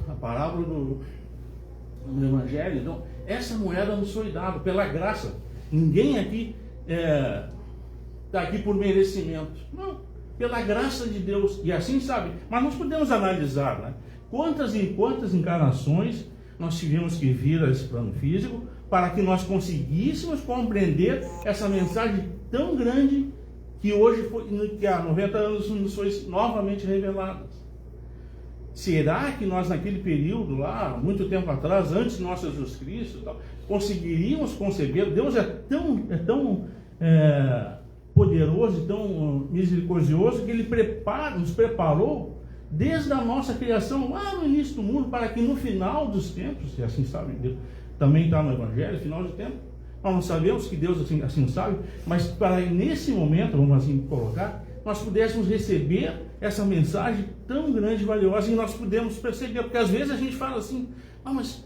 na parábola no Evangelho. Então, essa moeda nos foi dada pela graça. Ninguém aqui está aqui por merecimento. Não, pela graça de Deus. E assim, sabe, mas nós podemos analisar, né? Quantas e quantas encarnações nós tivemos que vir a esse plano físico para que nós conseguíssemos compreender essa mensagem tão grande que hoje, que há 90 anos, nos foi novamente reveladas. Será que nós, naquele período lá, muito tempo atrás, antes de nosso Jesus Cristo, conseguiríamos conceber? Deus é tão poderoso e tão misericordioso que Ele nos preparou desde a nossa criação, lá no início do mundo, para que no final dos tempos, e assim sabe, Deus, também está no Evangelho, final do tempo, nós não sabemos que Deus assim sabe, mas para nesse momento, vamos assim colocar, nós pudéssemos receber essa mensagem tão grande e valiosa, e nós pudemos perceber, porque às vezes a gente fala assim, mas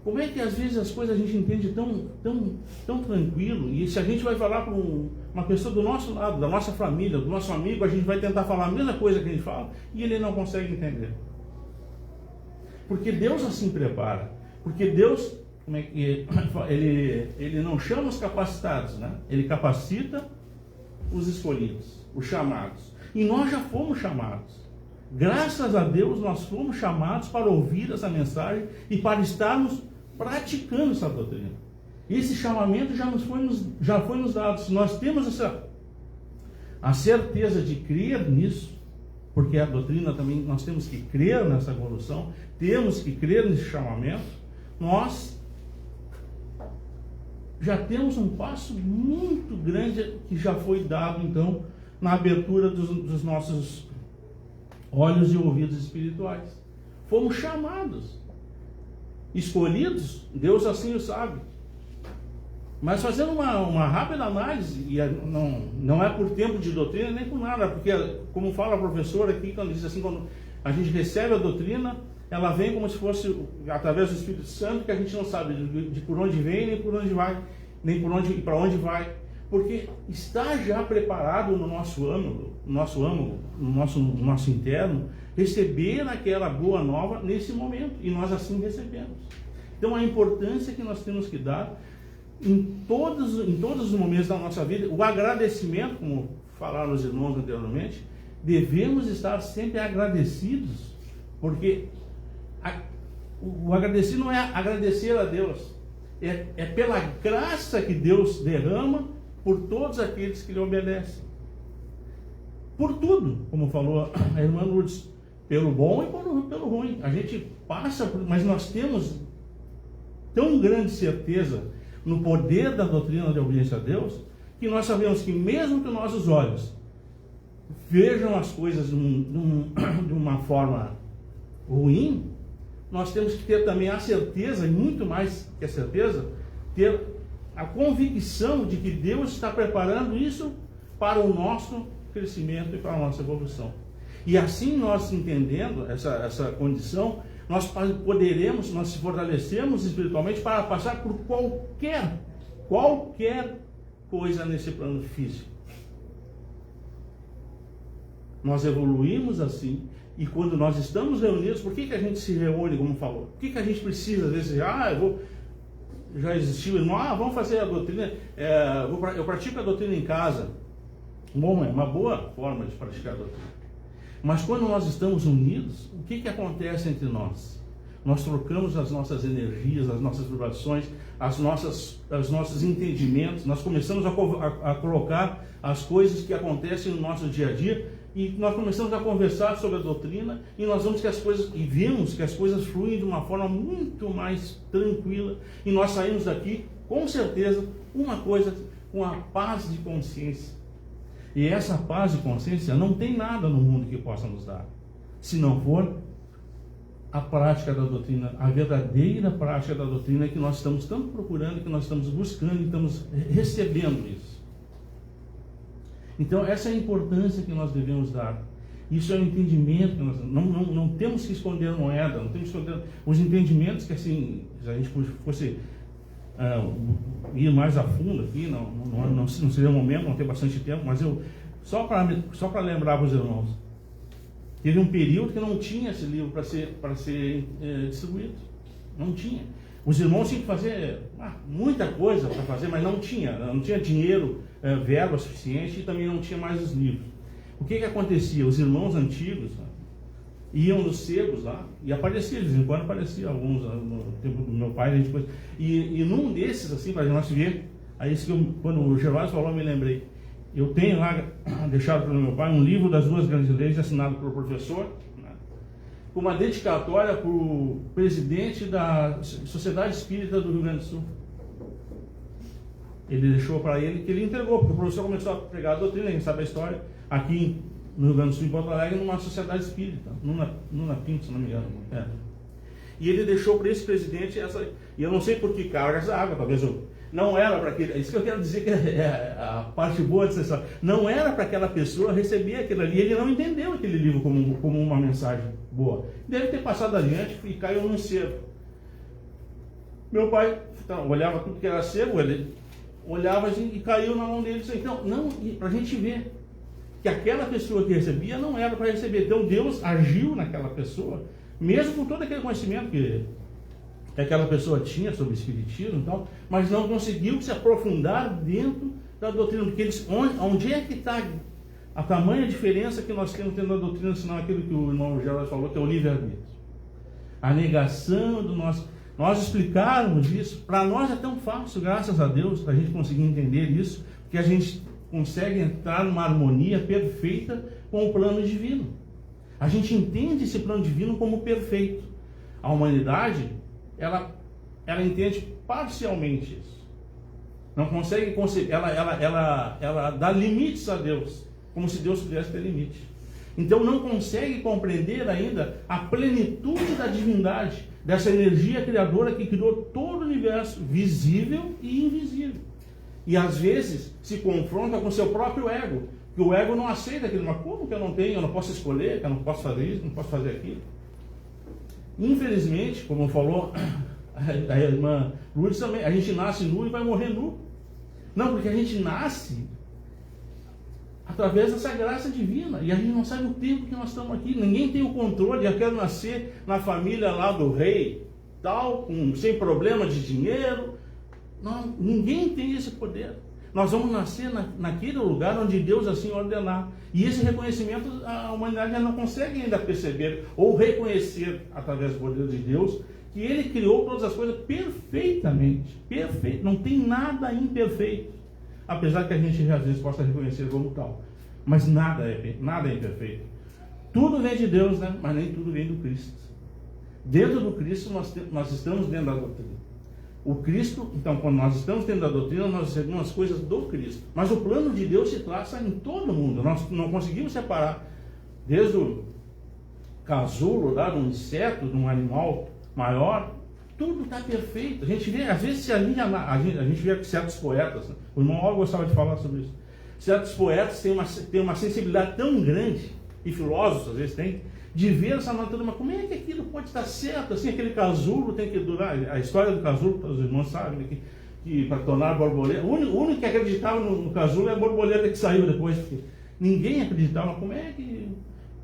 como é que às vezes as coisas a gente entende tão tranquilo, e se a gente vai falar para uma pessoa do nosso lado, da nossa família, do nosso amigo, a gente vai tentar falar a mesma coisa que a gente fala, e ele não consegue entender. Porque Deus assim prepara, porque Deus, ele não chama os capacitados, né? Ele capacita os escolhidos, os chamados. E nós já fomos chamados. Graças a Deus nós fomos chamados para ouvir essa mensagem e para estarmos praticando essa doutrina. Esse chamamento já foi nos dado. Se nós temos a certeza de crer nisso, porque a doutrina também, nós temos que crer nessa evolução, temos que crer nesse chamamento, nós já temos um passo muito grande que já foi dado, então, na abertura dos nossos olhos e ouvidos espirituais. Fomos chamados, escolhidos, Deus assim o sabe. Mas fazendo uma rápida análise, e não é por tempo de doutrina nem por nada, porque, como fala a professora aqui, quando diz assim, quando a gente recebe a doutrina, ela vem como se fosse através do Espírito Santo, que a gente não sabe de por onde vem, nem por onde vai, nem por onde e para onde vai, porque está já preparado no nosso âmago, no nosso interno, receber aquela boa nova nesse momento, e nós assim recebemos. Então a importância que nós temos que dar em todos os momentos da nossa vida, o agradecimento, como falaram os irmãos anteriormente, devemos estar sempre agradecidos, porque o agradecido não é agradecer a Deus, é pela graça que Deus derrama por todos aqueles que lhe obedecem. Por tudo, como falou a irmã Lourdes, pelo bom e pelo ruim. A gente passa, mas nós temos tão grande certeza no poder da doutrina da obediência a Deus, que nós sabemos que mesmo que nossos olhos vejam as coisas de uma forma ruim, nós temos que ter também a certeza, e muito mais que a certeza, ter a convicção de que Deus está preparando isso para o nosso crescimento e para a nossa evolução. E assim nós entendendo essa condição, nós se fortalecemos espiritualmente para passar por qualquer coisa nesse plano físico. Nós evoluímos assim, e quando nós estamos reunidos, por que a gente se reúne, como falou? Por que a gente precisa, às vezes, já existiu, irmão, vamos fazer a doutrina, eu pratico a doutrina em casa. Bom, é uma boa forma de praticar a doutrina. Mas quando nós estamos unidos, o que acontece entre nós? Nós trocamos as nossas energias, as nossas vibrações, os nossos entendimentos, nós começamos a colocar as coisas que acontecem no nosso dia a dia, e nós começamos a conversar sobre a doutrina, e nós vemos vemos que as coisas fluem de uma forma muito mais tranquila, e nós saímos daqui, com certeza, com a paz de consciência. E essa paz de consciência não tem nada no mundo que possa nos dar, se não for a prática da doutrina, a verdadeira prática da doutrina que nós estamos tanto procurando, que nós estamos buscando e estamos recebendo isso. Então essa é a importância que nós devemos dar. Isso é o entendimento que nós não temos que esconder moeda, não temos que esconder os entendimentos que, assim, se a gente fosse ir mais a fundo aqui, não seria o momento, não tem bastante tempo, mas só para lembrar para os irmãos, teve um período que não tinha esse livro para ser distribuído, não tinha. Os irmãos tinham que fazer muita coisa para fazer, mas não tinha dinheiro, verba suficiente, e também não tinha mais os livros. O que acontecia? Os irmãos antigos iam nos sebos lá, e aparecia, de vez em quando aparecia alguns, no tempo do meu pai, e num desses, assim, para nós ver, aí quando o Gervásio falou, eu me lembrei, eu tenho lá, deixado pelo meu pai, um livro das 2 grandes leis, assinado pelo professor, né, com uma dedicatória para o presidente da Sociedade Espírita do Rio Grande do Sul. Ele deixou para ele, que ele entregou, porque o professor começou a pregar a doutrina, quem sabe a história, aqui no Rio Grande do Sul, em Porto Alegre, numa sociedade espírita, Nuna Pinto, se não me engano. É. E ele deixou para esse presidente essa, e eu não sei por que cargas d'água, talvez não era para aquele, isso que eu quero dizer, que é a parte boa dessa história, não era para aquela pessoa receber aquilo ali, ele não entendeu aquele livro como uma mensagem boa, deve ter passado adiante e caiu num cerco. Meu pai olhava tudo que era cerco, ele olhava e caiu na mão dele. Então, para a gente ver que aquela pessoa que recebia não era para receber. Então Deus agiu naquela pessoa, mesmo com todo aquele conhecimento que aquela pessoa tinha sobre espiritismo e tal, mas não conseguiu se aprofundar dentro da doutrina, porque onde é que está a tamanha diferença que nós temos dentro da doutrina, senão aquilo que o irmão Geraldo falou, que é o livre-arbítrio, a negação do nosso. Nós explicarmos isso, para nós é tão fácil, graças a Deus, para a gente conseguir entender isso, que a gente consegue entrar numa harmonia perfeita com o plano divino. A gente entende esse plano divino como perfeito. A humanidade, ela entende parcialmente isso. Não consegue conceber, ela dá limites a Deus, como se Deus pudesse ter limite. Então não consegue compreender ainda a plenitude da divindade, dessa energia criadora que criou todo o universo, visível e invisível. E às vezes se confronta com seu próprio ego, que o ego não aceita aquilo. Mas como que eu não tenho, eu não posso escolher, que eu não posso fazer isso, não posso fazer aquilo? Infelizmente, como falou a irmã Lourdes também, a gente nasce nu e vai morrer nu. Não, porque a gente nasce através dessa graça divina, e a gente não sabe o tempo que nós estamos aqui. Ninguém tem o controle. Eu quero nascer na família lá do rei, tal, sem problema de dinheiro. Não, ninguém tem esse poder. Nós vamos nascer naquele lugar onde Deus assim ordenar. E esse reconhecimento a humanidade não consegue ainda perceber ou reconhecer, através do poder de Deus, que Ele criou todas as coisas perfeitamente. Perfeito. Não tem nada imperfeito. Apesar que a gente às vezes possa reconhecer como tal. Mas nada é imperfeito. Tudo vem de Deus, né? Mas nem tudo vem do Cristo. Dentro do Cristo nós estamos dentro da doutrina. O Cristo, então, quando nós estamos dentro da doutrina, nós recebemos as coisas do Cristo. Mas o plano de Deus se traça em todo mundo. Nós não conseguimos separar, desde o casulo, lá, de um inseto, de um animal maior. Tudo está perfeito. A gente vê, às vezes se alinha, a gente vê certos poetas, né? O irmão Olga gostava de falar sobre isso. Certos poetas têm uma sensibilidade tão grande, e filósofos às vezes têm, de ver essa natureza. Mas como é que aquilo pode estar certo? Assim, aquele casulo tem que durar. A história do casulo, os irmãos sabem, né? Que para tornar a borboleta, o único que acreditava no casulo é a borboleta que saiu depois, porque ninguém acreditava. Como é que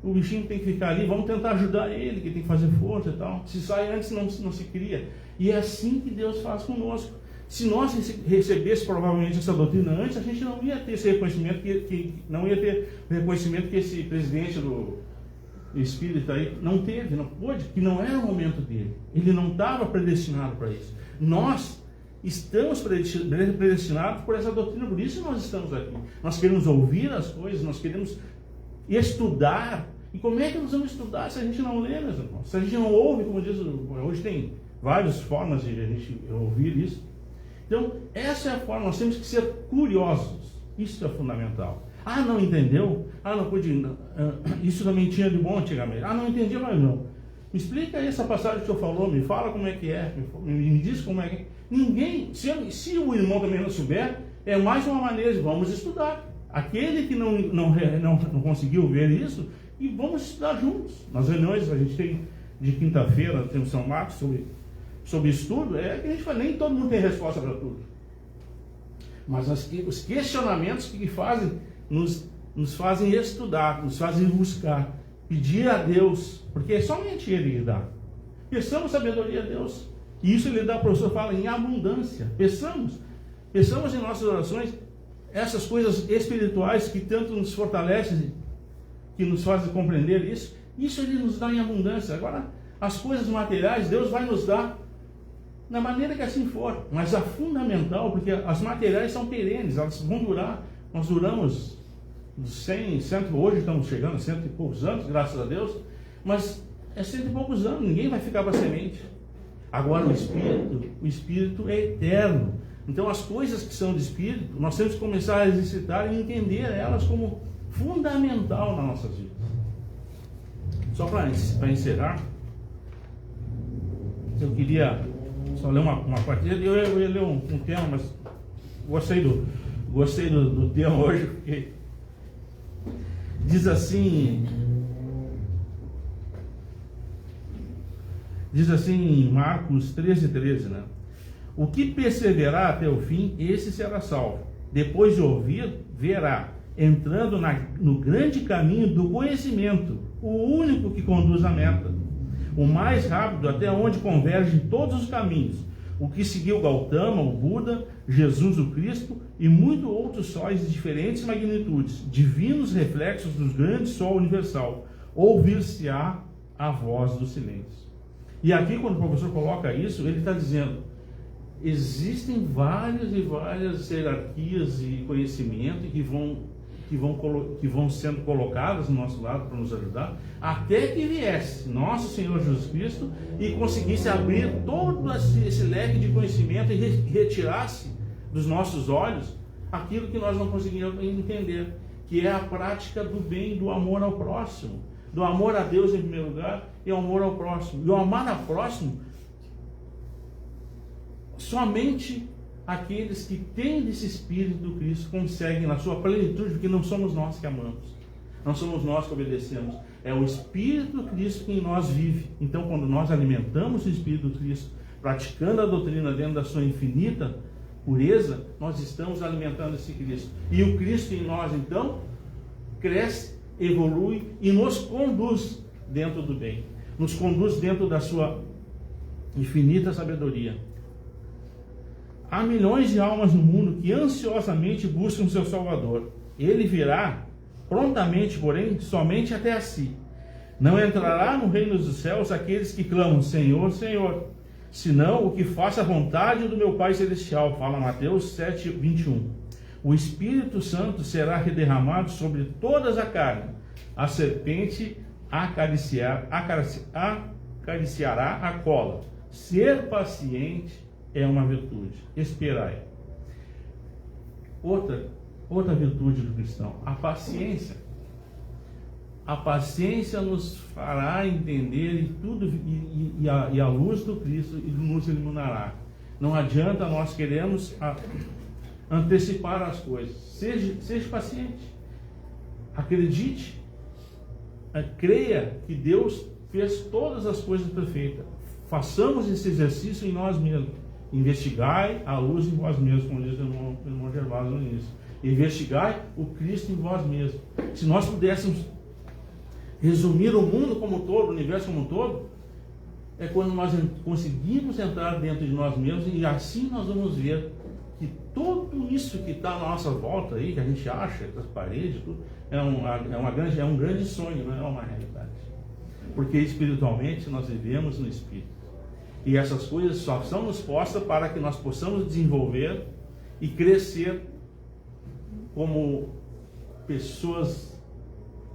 o bichinho tem que ficar ali? Vamos tentar ajudar ele, que tem que fazer força e tal. Se sai antes, não se cria. E é assim que Deus faz conosco. Se nós recebêssemos provavelmente essa doutrina antes, a gente não ia ter esse reconhecimento, não ia ter o reconhecimento que esse presidente do espírita aí não teve, não pôde, que não era o momento dele. Ele não estava predestinado para isso. Nós estamos predestinados por essa doutrina, por isso nós estamos aqui. Nós queremos ouvir as coisas, nós queremos estudar. E como é que nós vamos estudar se a gente não lê, meus irmãos? Se a gente não ouve, como diz, hoje tem várias formas de a gente ouvir isso. Então, essa é a forma, nós temos que ser curiosos. Isso é fundamental. Ah, não entendeu? Ah, não pude. Isso também tinha de bom antigamente. Ah, não entendi, mas não. Me explica aí essa passagem que o senhor falou, me fala como é que é, me diz como é que é. Ninguém, se o irmão também não souber, é mais uma maneira de vamos estudar. Aquele que não conseguiu ver isso, e vamos estudar juntos. Nas reuniões, a gente tem de quinta-feira, temos São Marcos sobre estudo, é que a gente fala, nem todo mundo tem resposta para tudo. Mas os questionamentos que fazem, nos fazem estudar, nos fazem buscar, pedir a Deus, porque é somente Ele que dá. Peçamos sabedoria a Deus. E isso Ele dá, o professor fala, em abundância. Peçamos em nossas orações essas coisas espirituais que tanto nos fortalecem, que nos fazem compreender isso Ele nos dá em abundância. Agora, as coisas materiais, Deus vai nos dar da maneira que assim for. Mas a fundamental, porque as materiais são perenes, elas vão durar Nós duramos 100, hoje estamos chegando a 100 e poucos anos, graças a Deus, mas é 100 e poucos anos, ninguém vai ficar para semente. Agora o Espírito é eterno. Então as coisas que são de Espírito, nós temos que começar a exercitar e entender elas como fundamental nas nossas vidas. Só para encerrar, eu queria só ler uma partida. Eu ia ler um tema, mas gostei do tema hoje, porque diz assim em Marcos 13:13, né? O que perseverar até o fim, esse será salvo. Depois de ouvir, verá, entrando no grande caminho do conhecimento, o único que conduz à meta, o mais rápido até onde convergem todos os caminhos, o que seguiu Gautama, o Buda, Jesus o Cristo e muitos outros sóis de diferentes magnitudes, divinos reflexos do grande sol universal, ouvir-se-á a voz do silêncio. E aqui, quando o professor coloca isso, ele está dizendo, existem várias e várias hierarquias e conhecimento que vão sendo colocadas no nosso lado para nos ajudar, até que viesse nosso Senhor Jesus Cristo e conseguisse abrir todo esse leque de conhecimento e retirasse dos nossos olhos aquilo que nós não conseguíamos entender, que é a prática do bem, do amor ao próximo, do amor a Deus em primeiro lugar e ao amor ao próximo. E o amar ao próximo, somente aqueles que têm desse Espírito do Cristo conseguem na sua plenitude, porque não somos nós que amamos, não somos nós que obedecemos, é o Espírito do Cristo que em nós vive. Então, quando nós alimentamos o Espírito do Cristo, praticando a doutrina dentro da sua infinita pureza, nós estamos alimentando esse Cristo. E o Cristo em nós, então, cresce, evolui e nos conduz dentro do bem, nos conduz dentro da sua infinita sabedoria. Há milhões de almas no mundo que ansiosamente buscam seu Salvador. Ele virá prontamente, porém, somente até a si. Não entrará no reino dos céus aqueles que clamam, Senhor, Senhor, senão o que faça a vontade do meu Pai Celestial, fala Mateus 7:21. O Espírito Santo será derramado sobre todas a carne. A serpente acariciará a cola. Ser paciente é uma virtude. Esperai. Outra virtude do cristão, a paciência. A paciência nos fará entender e tudo, e a luz do Cristo nos iluminará. Não adianta nós queremos antecipar as coisas. Seja paciente. Acredite. Creia que Deus fez todas as coisas perfeitas. Façamos esse exercício em nós mesmos. Investigai a luz em vós mesmos, como diz o irmão Gervásio no início. Investigai o Cristo em vós mesmos. Se nós pudéssemos resumir o mundo como um todo, o universo como um todo, é quando nós conseguimos entrar dentro de nós mesmos, e assim nós vamos ver que tudo isso que está à nossa volta aí, que a gente acha, as paredes, tudo, é um grande sonho, não é uma realidade. Porque espiritualmente nós vivemos no Espírito. E essas coisas só são nos postas para que nós possamos desenvolver e crescer como pessoas,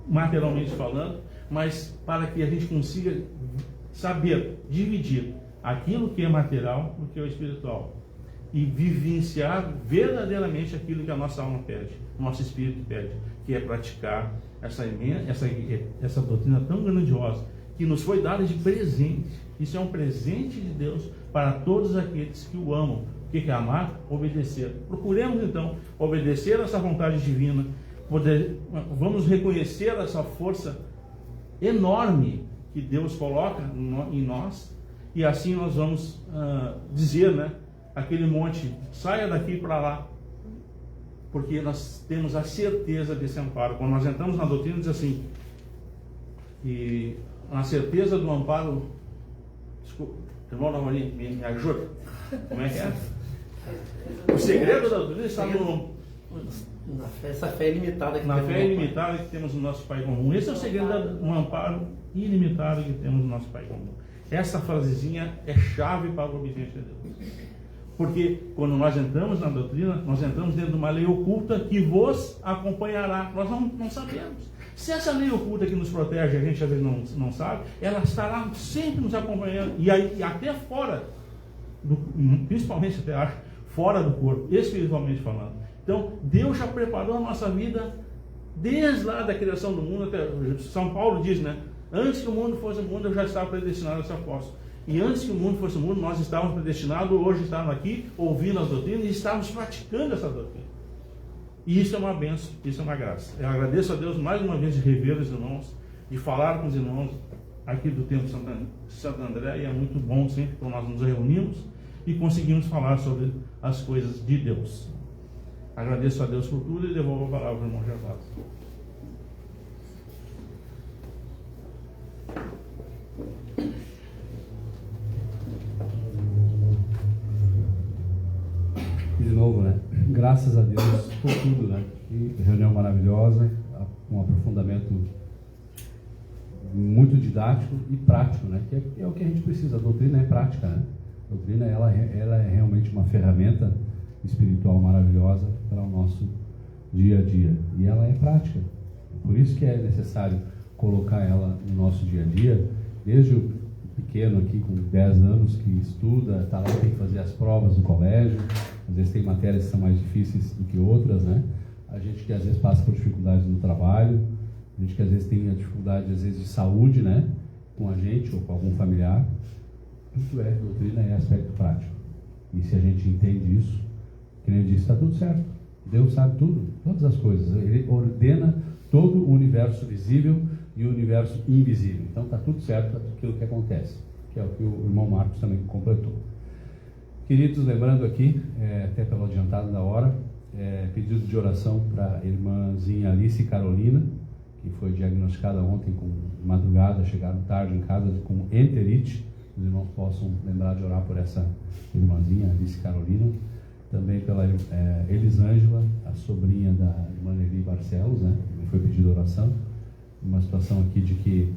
materialmente falando, mas para que a gente consiga saber dividir aquilo que é material do que é o espiritual e vivenciar verdadeiramente aquilo que a nossa alma pede, o nosso espírito pede, que é praticar essa doutrina tão grandiosa que nos foi dada de presente. Isso é um presente de Deus para todos aqueles que o amam. O que é amar? Obedecer. Procuremos então obedecer essa vontade divina. Vamos reconhecer essa força enorme que Deus coloca em nós, e assim nós vamos dizer, né, aquele monte, saia daqui para lá, porque nós temos a certeza desse amparo. Quando nós entramos na doutrina, diz assim, e a certeza do amparo. Desculpa, irmão Navalinho, me ajuda. Como é que é? O segredo da doutrina está essa fé ilimitada que na temos fé ilimitada que temos no nosso Pai comum. Esse é o segredo do amparo ilimitado que temos no nosso Pai comum. Essa frasezinha é chave para a obediência a Deus. Porque quando nós entramos na doutrina, nós entramos dentro de uma lei oculta que vos acompanhará. Nós não sabemos. Se essa lei oculta que nos protege, a gente às vezes não sabe, ela estará sempre nos acompanhando. E até fora, principalmente até fora do corpo, espiritualmente falando. Então, Deus já preparou a nossa vida desde lá da criação do mundo. Até São Paulo diz, né? Antes que o mundo fosse o mundo, eu já estava predestinado a ser apóstolo. E antes que o mundo fosse o mundo, nós estávamos predestinados, hoje estávamos aqui, ouvindo as doutrinas e estávamos praticando essa doutrina. E isso é uma bênção, isso é uma graça. Eu agradeço a Deus mais uma vez de rever os irmãos, de falar com os irmãos aqui do Templo Santo André, e é muito bom sempre quando nós nos reunimos e conseguimos falar sobre as coisas de Deus. Agradeço a Deus por tudo e devolvo a palavra ao irmão Gervásio. De novo, né? Graças a Deus por tudo, né? Que reunião maravilhosa, um aprofundamento muito didático e prático, né? Que é o que a gente precisa. A doutrina é prática, né? A doutrina ela é realmente uma ferramenta espiritual maravilhosa para o nosso dia a dia. E ela é prática. Por isso que é necessário colocar ela no nosso dia a dia, desde o pequeno aqui com 10 anos que estuda, está lá, tem que fazer as provas do colégio, às vezes tem matérias que são mais difíceis do que outras, né? A gente que às vezes passa por dificuldades no trabalho, a gente que às vezes tem a dificuldade às vezes de saúde, né? Com a gente ou com algum familiar. Tudo é doutrina, é aspecto prático. E se a gente entende isso, que nem eu disse, está tudo certo. Deus sabe tudo, todas as coisas. Ele ordena todo o universo visível e o universo invisível. Então está tudo certo aquilo que acontece, que é o que o irmão Marcos também completou. Queridos, lembrando aqui, até pelo adiantado da hora, pedido de oração para a irmãzinha Alice Carolina, que foi diagnosticada ontem com madrugada, chegaram tarde em casa com enterite. Os irmãos possam lembrar de orar por essa irmãzinha Alice Carolina. Também pela Elisângela, a sobrinha da irmã Eli Barcelos, né? Também foi pedido oração. Uma situação aqui de que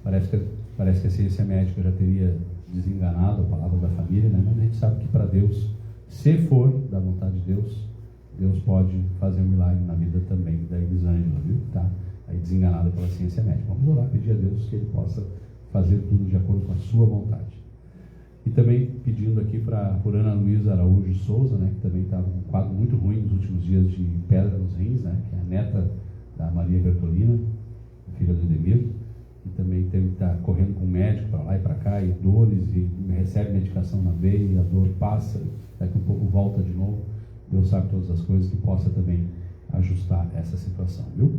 parece que a ciência médica já teria desenganado a palavra da família, né? Mas a gente sabe que para Deus, se for da vontade de Deus, Deus pode fazer um milagre na vida também da Elisângela, viu? Tá aí desenganada pela ciência médica. Vamos orar, pedir a Deus que Ele possa fazer tudo de acordo com a sua vontade. E também pedindo aqui por Ana Luísa Araújo de Souza, né, que também estava com um quadro muito ruim nos últimos dias de pedra nos rins, né, que é a neta da Maria Bertolina, filha do Edemir, e também teve que estar correndo com o médico para lá e para cá, e dores, e recebe medicação na veia, e a dor passa, daqui a pouco volta de novo. Deus sabe todas as coisas, que possa também ajustar essa situação, viu?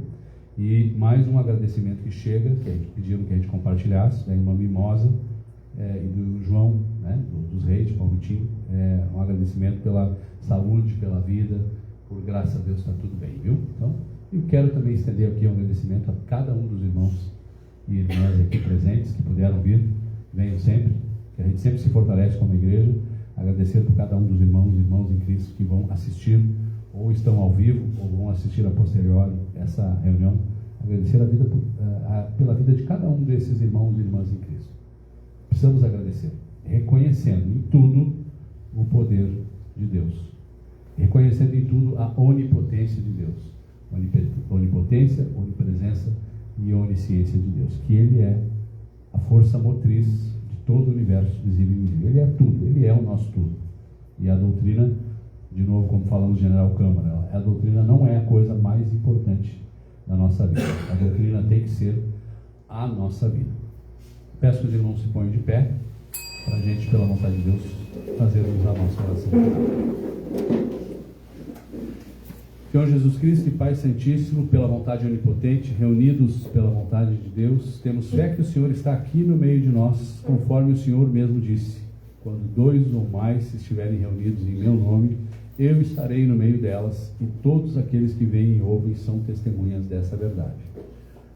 E mais um agradecimento que chega, que a gente pediram que a gente compartilhasse, da irmã Mimosa, e do João, né, dos Reis, de Palmitim, um agradecimento pela saúde, pela vida, por graças a Deus está tudo bem, viu? Então, eu quero também estender aqui um agradecimento a cada um dos irmãos e irmãs aqui presentes, que puderam vir, venham sempre, que a gente sempre se fortalece como igreja. Agradecer por cada um dos irmãos e irmãs em Cristo que vão assistir, ou estão ao vivo, ou vão assistir a posteriori essa reunião. Agradecer pela vida de cada um desses irmãos e irmãs em Cristo. Precisamos agradecer, reconhecendo em tudo o poder de Deus, reconhecendo em tudo a onipotência de Deus, onipotência, onipresença e onisciência de Deus, que Ele é a força motriz de todo o universo visível e invisível. Ele é tudo, Ele é o nosso tudo. E a doutrina, de novo, como falamos General Câmara, a doutrina não é a coisa mais importante da nossa vida. A doutrina tem que ser a nossa vida. Peço que os irmãos se ponham de pé, para a gente, pela vontade de Deus, fazermos a nossa oração. Senhor Jesus Cristo e Pai Santíssimo, pela vontade onipotente, reunidos pela vontade de Deus, temos fé que o Senhor está aqui no meio de nós, conforme o Senhor mesmo disse: quando 2 ou mais estiverem reunidos em meu nome, eu estarei no meio delas, e todos aqueles que veem e ouvem são testemunhas dessa verdade.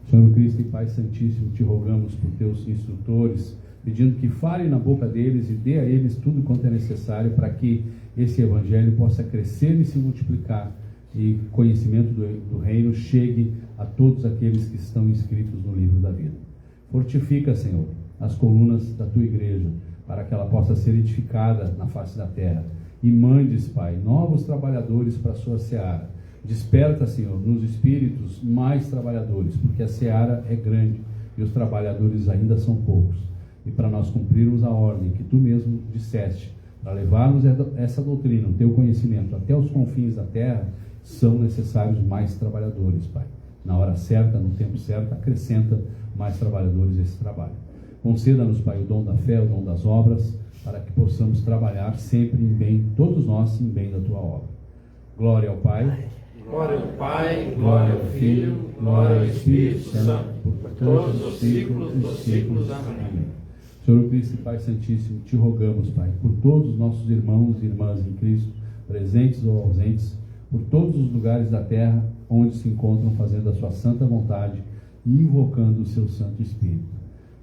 Senhor Cristo e Pai Santíssimo, te rogamos por teus instrutores, pedindo que fale na boca deles e dê a eles tudo quanto é necessário para que esse Evangelho possa crescer e se multiplicar, e conhecimento do reino chegue a todos aqueles que estão inscritos no livro da vida. Fortifica, Senhor, as colunas da tua igreja, para que ela possa ser edificada na face da terra, e mandes, Pai, novos trabalhadores para a sua seara. Desperta, Senhor, nos espíritos mais trabalhadores, porque a seara é grande e os trabalhadores ainda são poucos. E para nós cumprirmos a ordem que tu mesmo disseste, para levarmos essa doutrina, o teu conhecimento até os confins da terra, são necessários mais trabalhadores, Pai. Na hora certa, no tempo certo, acrescenta mais trabalhadores esse trabalho. Conceda-nos, Pai, o dom da fé, o dom das obras, para que possamos trabalhar sempre em bem, todos nós em bem da tua obra. Glória ao Pai, Glória ao Pai, glória ao Filho, glória ao Espírito Santo, por todos os séculos dos séculos. Amém. Senhor Cristo e Pai Santíssimo, te rogamos, Pai, por todos os nossos irmãos e irmãs em Cristo, presentes ou ausentes, por todos os lugares da terra onde se encontram fazendo a sua santa vontade e invocando o seu Santo Espírito.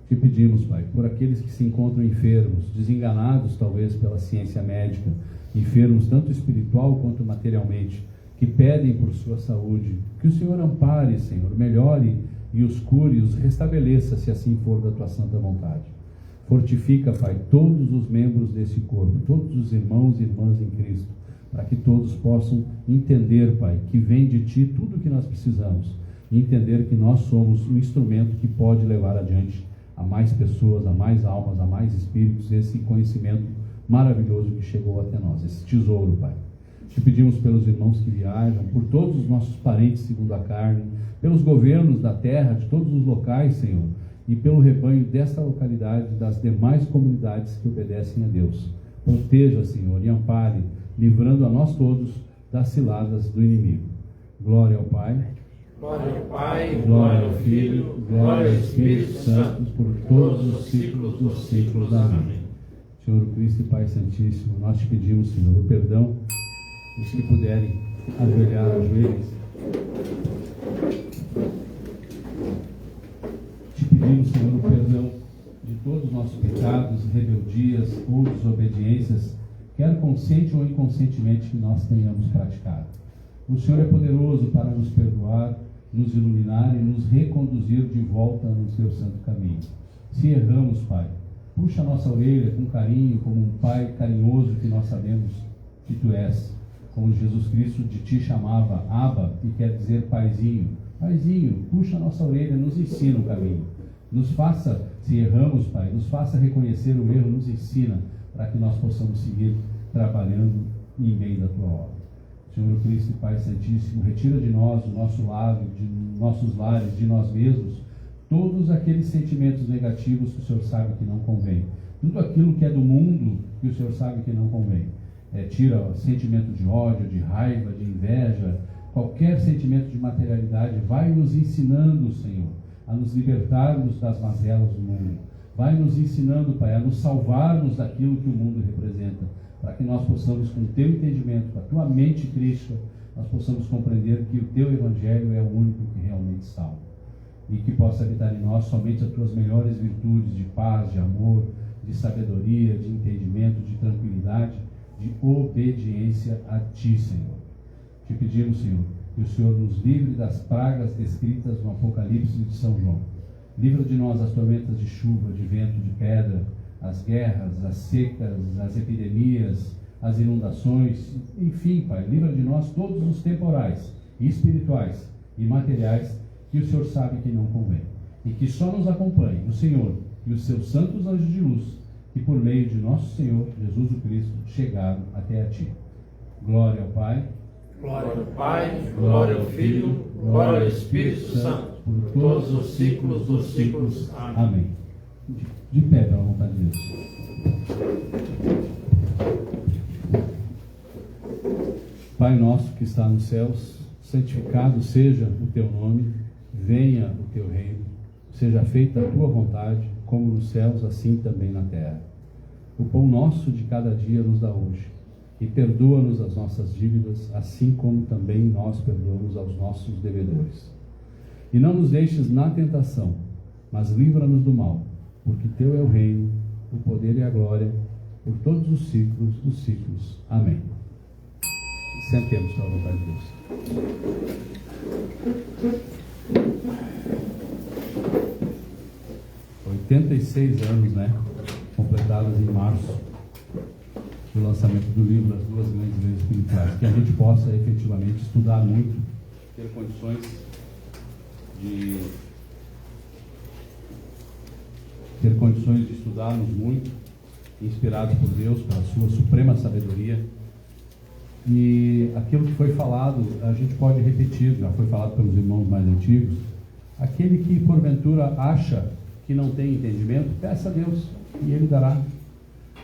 Te pedimos, Pai, por aqueles que se encontram enfermos, desenganados talvez pela ciência médica, enfermos tanto espiritual quanto materialmente, que pedem por sua saúde, que o Senhor ampare, Senhor, melhore e os cure, os restabeleça, se assim for da tua santa vontade. Fortifica, Pai, todos os membros desse corpo, todos os irmãos e irmãs em Cristo, para que todos possam entender, Pai, que vem de Ti tudo o que nós precisamos, e entender que nós somos um instrumento que pode levar adiante a mais pessoas, a mais almas, a mais espíritos, esse conhecimento maravilhoso que chegou até nós, esse tesouro, Pai. Te pedimos pelos irmãos que viajam, por todos os nossos parentes segundo a carne, pelos governos da terra, de todos os locais, Senhor, e pelo rebanho desta localidade, das demais comunidades que obedecem a Deus. Proteja, Senhor, e ampare, livrando a nós todos das ciladas do inimigo. Glória ao Pai, glória ao Pai, glória ao Filho, glória ao Espírito Santo, por todos os séculos dos séculos. Amém. Senhor Cristo e Pai Santíssimo, nós te pedimos, Senhor, o perdão. Os que puderem ajoelhar, ajoelhem. Te pedimos, Senhor, o perdão de todos os nossos pecados, rebeldias ou desobediências, quer consciente ou inconscientemente, que nós tenhamos praticado. O Senhor é poderoso para nos perdoar, nos iluminar e nos reconduzir de volta no seu santo caminho. Se erramos, Pai, puxa a nossa orelha com carinho, como um Pai carinhoso que nós sabemos que Tu és. Como Jesus Cristo de Ti chamava Abba, que quer dizer Paizinho. Paizinho, puxa a nossa orelha, nos ensina o caminho. Nos faça, se erramos, Pai, nos faça reconhecer o erro, nos ensina, para que nós possamos seguir trabalhando em bem da Tua obra. Senhor Cristo e Pai Santíssimo, retira de nós, do nosso lado, de nossos lares, de nós mesmos, todos aqueles sentimentos negativos que o Senhor sabe que não convém. Tudo aquilo que é do mundo que o Senhor sabe que não convém. Tira o sentimento de ódio, de raiva, de inveja, qualquer sentimento de materialidade. Vai nos ensinando, Senhor, a nos libertarmos das mazelas do mundo. Vai nos ensinando, Pai, a nos salvarmos daquilo que o mundo representa, para que nós possamos, com o Teu entendimento, com a Tua mente crística, nós possamos compreender que o Teu Evangelho é o único que realmente salva. E que possa habitar em nós somente as Tuas melhores virtudes de paz, de amor, de sabedoria, de entendimento, de tranquilidade, de obediência a Ti, Senhor. Te pedimos, Senhor, que o Senhor nos livre das pragas descritas no Apocalipse de São João. Livra de nós as tormentas de chuva, de vento, de pedra, as guerras, as secas, as epidemias, as inundações, enfim, Pai, livra de nós todos os temporais, espirituais e materiais que o Senhor sabe que não convém. E que só nos acompanhe o Senhor e os seus santos anjos de luz, que por meio de nosso Senhor Jesus o Cristo chegaram até a Ti. Glória ao Pai, glória ao Pai, glória ao Filho, glória ao Espírito Santo, por todos os séculos dos séculos. Amém. De pé, pela vontade de Deus. Pai nosso que está nos céus, santificado seja o Teu nome, venha o Teu reino, seja feita a Tua vontade, como nos céus, assim também na terra. O pão nosso de cada dia nos dá hoje, e perdoa-nos as nossas dívidas, assim como também nós perdoamos aos nossos devedores. E não nos deixes na tentação, mas livra-nos do mal, porque Teu é o reino, o poder e a glória, por todos os séculos dos séculos. Amém. Sentemos pela vontade de Deus. 86 anos, né? Completados em março. do lançamento do livro As Duas Grandes Leis Espirituais, que a gente possa efetivamente estudar muito, ter condições de estudarmos muito, inspirados por Deus, pela sua suprema sabedoria. E aquilo que foi falado, a gente pode repetir, já foi falado pelos irmãos mais antigos. Aquele que porventura acha que não tem entendimento, peça a Deus e Ele dará.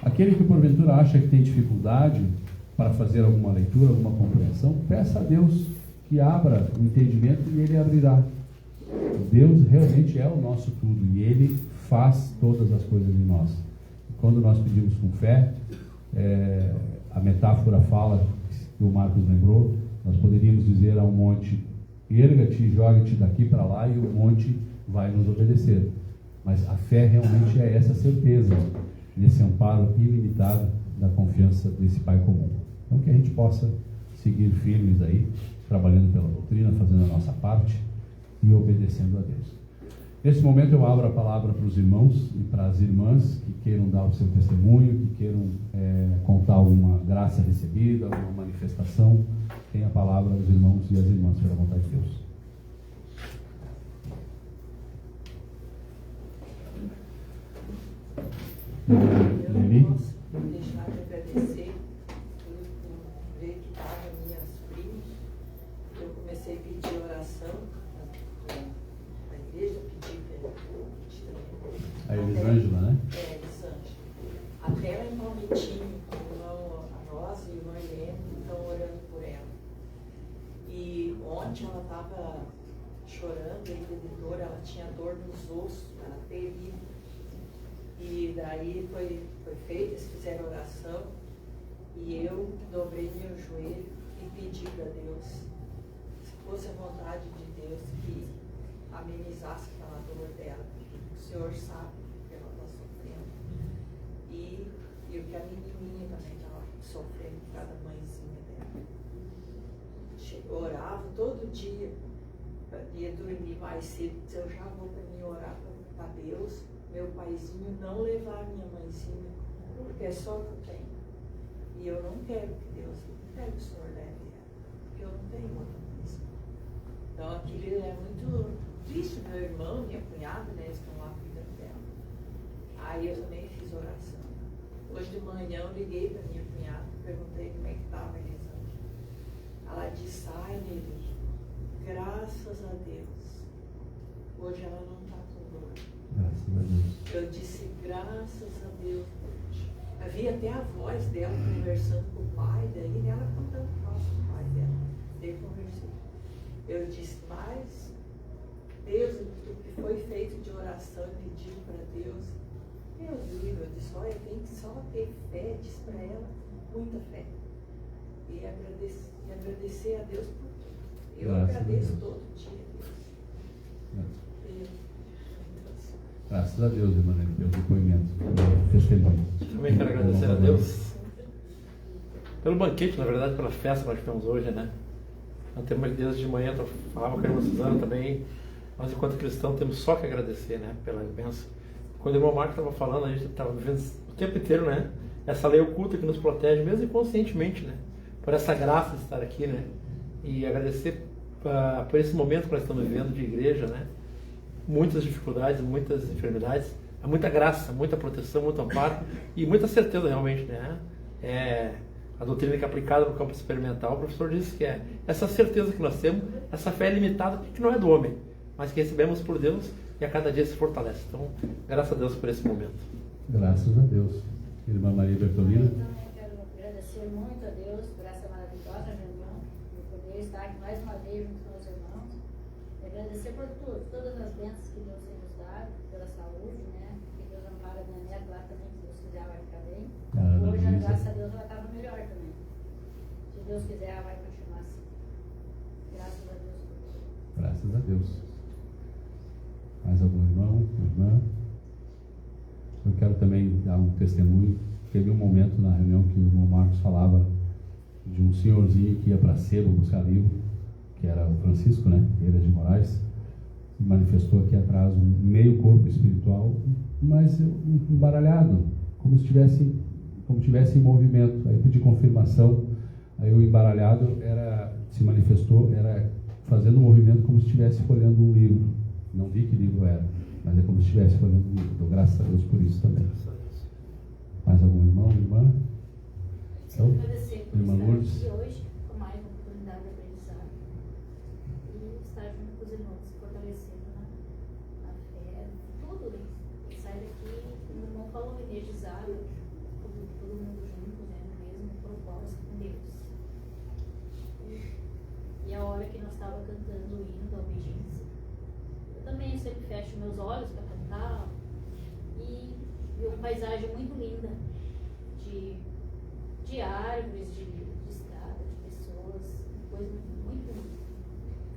Aquele que porventura acha que tem dificuldade para fazer alguma leitura, alguma compreensão, peça a Deus que abra o entendimento e Ele abrirá. Deus realmente é o nosso tudo e Ele faz todas as coisas em nós. Quando nós pedimos com fé, a metáfora fala, que o Marcos lembrou, nós poderíamos dizer a um monte: erga-te e joga-te daqui para lá, e o monte vai nos obedecer. Mas a fé realmente é essa certeza, nesse amparo ilimitado da confiança desse Pai comum. Então que a gente possa seguir firmes aí, trabalhando pela doutrina, fazendo a nossa parte e obedecendo a Deus. Nesse momento eu abro a palavra para os irmãos e para as irmãs que queiram dar o seu testemunho, que queiram contar alguma graça recebida, alguma manifestação. Tem a palavra os irmãos e as irmãs, pela vontade de Deus. Eu não posso deixar de agradecer por ver que estavam minhas primas. Eu comecei a pedir oração na igreja, pedi A Elisângela, né? Elisângela. Até ela em Palmitinho, o irmão Rosa e o irmão Helena estão orando por ela. E ontem ela estava chorando, de dor, ela tinha dor nos ossos, era terrível. E daí foi feito, eles fizeram oração e eu dobrei meu joelho e pedi para Deus, se fosse a vontade de Deus, que amenizasse aquela dor dela, porque o Senhor sabe que ela está sofrendo. E o que a menininha também estava sofrendo, cada mãezinha dela. Orava todo dia, ia dormir mais cedo, eu já vou para mim orar para Deus, meu paizinho não levar a minha mãezinha, porque é só o que eu tenho. E eu não quero que Deus, não quero que o Senhor leve ela, porque eu não tenho outra mãezinha. Então aquilo é muito triste, meu irmão, minha cunhada, né, eles estão lá cuidando dela. Aí eu também fiz oração. Hoje de manhã eu liguei para minha cunhada, perguntei como é que estava a Elisângela. Ela disse: ai, Nelly, graças a Deus, hoje ela não está com dor. Graças a Deus. Eu disse: graças a Deus. Eu vi até a voz dela conversando com o pai, daí ela contando caso com o pai dela. Daí conversei. Eu disse: mas Deus, o que foi feito de oração e pedido para Deus, Deus livre. Eu disse: olha, tem que só ter fé, disse para ela, muita fé. E agradecer a Deus por tudo. Eu Graças agradeço todo dia a Deus. Graças a Deus, irmã, pelo depoimento, pelo testemunho. Também quero agradecer a Deus pelo banquete, na verdade, pela festa que nós tivemos hoje, né? Nós temos desde de manhã, eu falava com a irmã Suzana também, nós enquanto cristãos temos só que agradecer, né? Pela bênção. Quando o irmão Marcos estava falando, a gente estava vivendo o tempo inteiro, né? Essa lei oculta que nos protege, mesmo inconscientemente, né? Por essa graça de estar aqui, né? E agradecer por esse momento que nós estamos vivendo de igreja, né? Muitas dificuldades, muitas enfermidades, muita graça, muita proteção, muito amparo e muita certeza realmente, né? A doutrina que é aplicada no campo experimental, o professor disse que é essa certeza que nós temos, essa fé limitada que não é do homem, mas que recebemos por Deus e a cada dia se fortalece. Então, graças a Deus por esse momento. Graças a Deus. Irmã Maria Bertolina. Então, eu quero agradecer muito a Deus por essa maravilhosa reunião, por poder estar aqui mais uma vez junto com os irmãos. E agradecer por tudo, todas as bênçãos que Deus tem nos dado, pela saúde, né? Que Deus ampara a minha neta lá também, se Deus quiser, ela vai ficar bem. Hoje, graças a Deus, ela estava melhor também. Se Deus quiser, ela vai continuar assim. Graças a Deus. Graças a Deus. Mais algum irmão, irmã? Eu quero também dar um testemunho. Teve um momento na reunião que o irmão Marcos falava de um senhorzinho que ia para Sebo buscar livro, que era o Francisco, né? Ele é de Moraes. Se manifestou aqui atrás um meio corpo espiritual, mas embaralhado, como se estivesse como se estivesse em movimento. Aí eu pedi confirmação, aí o embaralhado se manifestou, era fazendo um movimento como se estivesse folheando um livro. Não vi que livro era, mas é como se estivesse folheando um livro. Então, graças a Deus por isso também. Mais algum irmão, irmã? Então, agradecer por irmã estar Lourdes. aqui hoje, com mais uma oportunidade de aprendizado. E estar junto com os irmãos, se fortalecendo na fé, tudo isso. Sai daqui, o irmão falou, energizado, todo mundo junto, né, no mesmo propósito com Deus. E a hora que nós estávamos cantando o hino da obediência, eu também sempre fecho meus olhos para cantar e vi uma paisagem muito linda de árvores, de estrada, de pessoas, coisa muito bonita.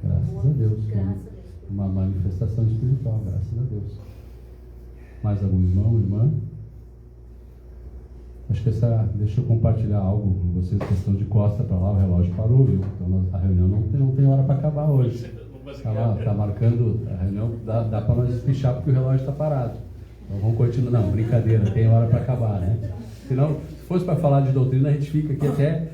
Graças a Deus. Graças a Deus. Uma manifestação espiritual, graças a Deus. Mais algum irmão, irmã? Acho que deixa eu compartilhar algo com vocês, questão de costa para lá, o relógio parou, viu? Então a reunião não tem hora para acabar hoje. Tá marcando, a reunião dá para nós espichar porque o relógio está parado. Então vamos continuar. Não, brincadeira, tem hora para acabar, né? Senão, se fosse para falar de doutrina, a gente fica aqui até,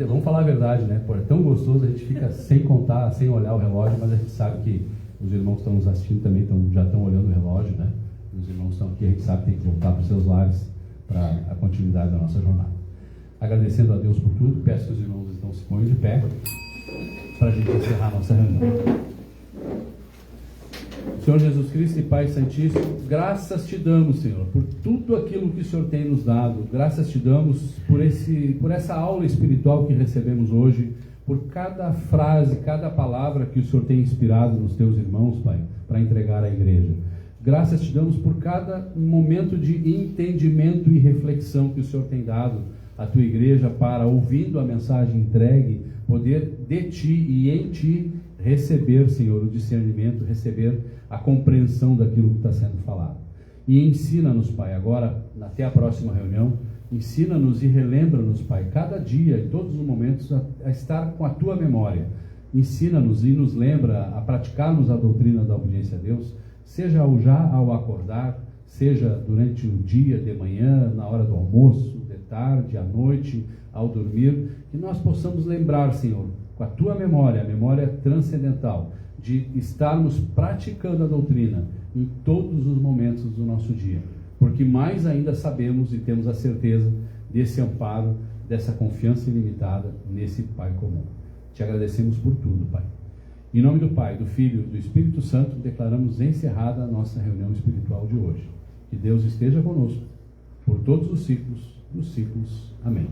vamos falar a verdade, né? Pô, é tão gostoso, a gente fica sem contar, sem olhar o relógio, mas a gente sabe que os irmãos que estão nos assistindo também já estão olhando o relógio, né? Os irmãos estão aqui, a gente sabe que tem que voltar para os seus lares para a continuidade da nossa jornada. Agradecendo a Deus por tudo, peço que os irmãos então se ponham de pé para a gente encerrar a nossa reunião. Senhor Jesus Cristo e Pai Santíssimo, graças te damos, Senhor, por tudo aquilo que o Senhor tem nos dado. Graças te damos por essa aula espiritual que recebemos hoje, por cada frase, cada palavra que o Senhor tem inspirado nos teus irmãos, Pai, para entregar à igreja. Graças te damos por cada momento de entendimento e reflexão que o Senhor tem dado à tua igreja para, ouvindo a mensagem entregue, poder de ti e em ti receber, Senhor, o discernimento, receber a compreensão daquilo que está sendo falado. E ensina-nos, Pai, agora, até a próxima reunião, ensina-nos e relembra-nos, Pai, cada dia, em todos os momentos, a estar com a tua memória. Ensina-nos e nos lembra a praticarmos a doutrina da obediência a Deus, seja ao acordar, seja durante o dia, de manhã, na hora do almoço, de tarde, à noite, ao dormir, que nós possamos lembrar, Senhor, com a tua memória, a memória transcendental, de estarmos praticando a doutrina em todos os momentos do nosso dia, porque mais ainda sabemos e temos a certeza desse amparo, dessa confiança ilimitada nesse Pai comum. Te agradecemos por tudo, Pai. Em nome do Pai, do Filho e do Espírito Santo, declaramos encerrada a nossa reunião espiritual de hoje. Que Deus esteja conosco por todos os ciclos dos ciclos. Amém.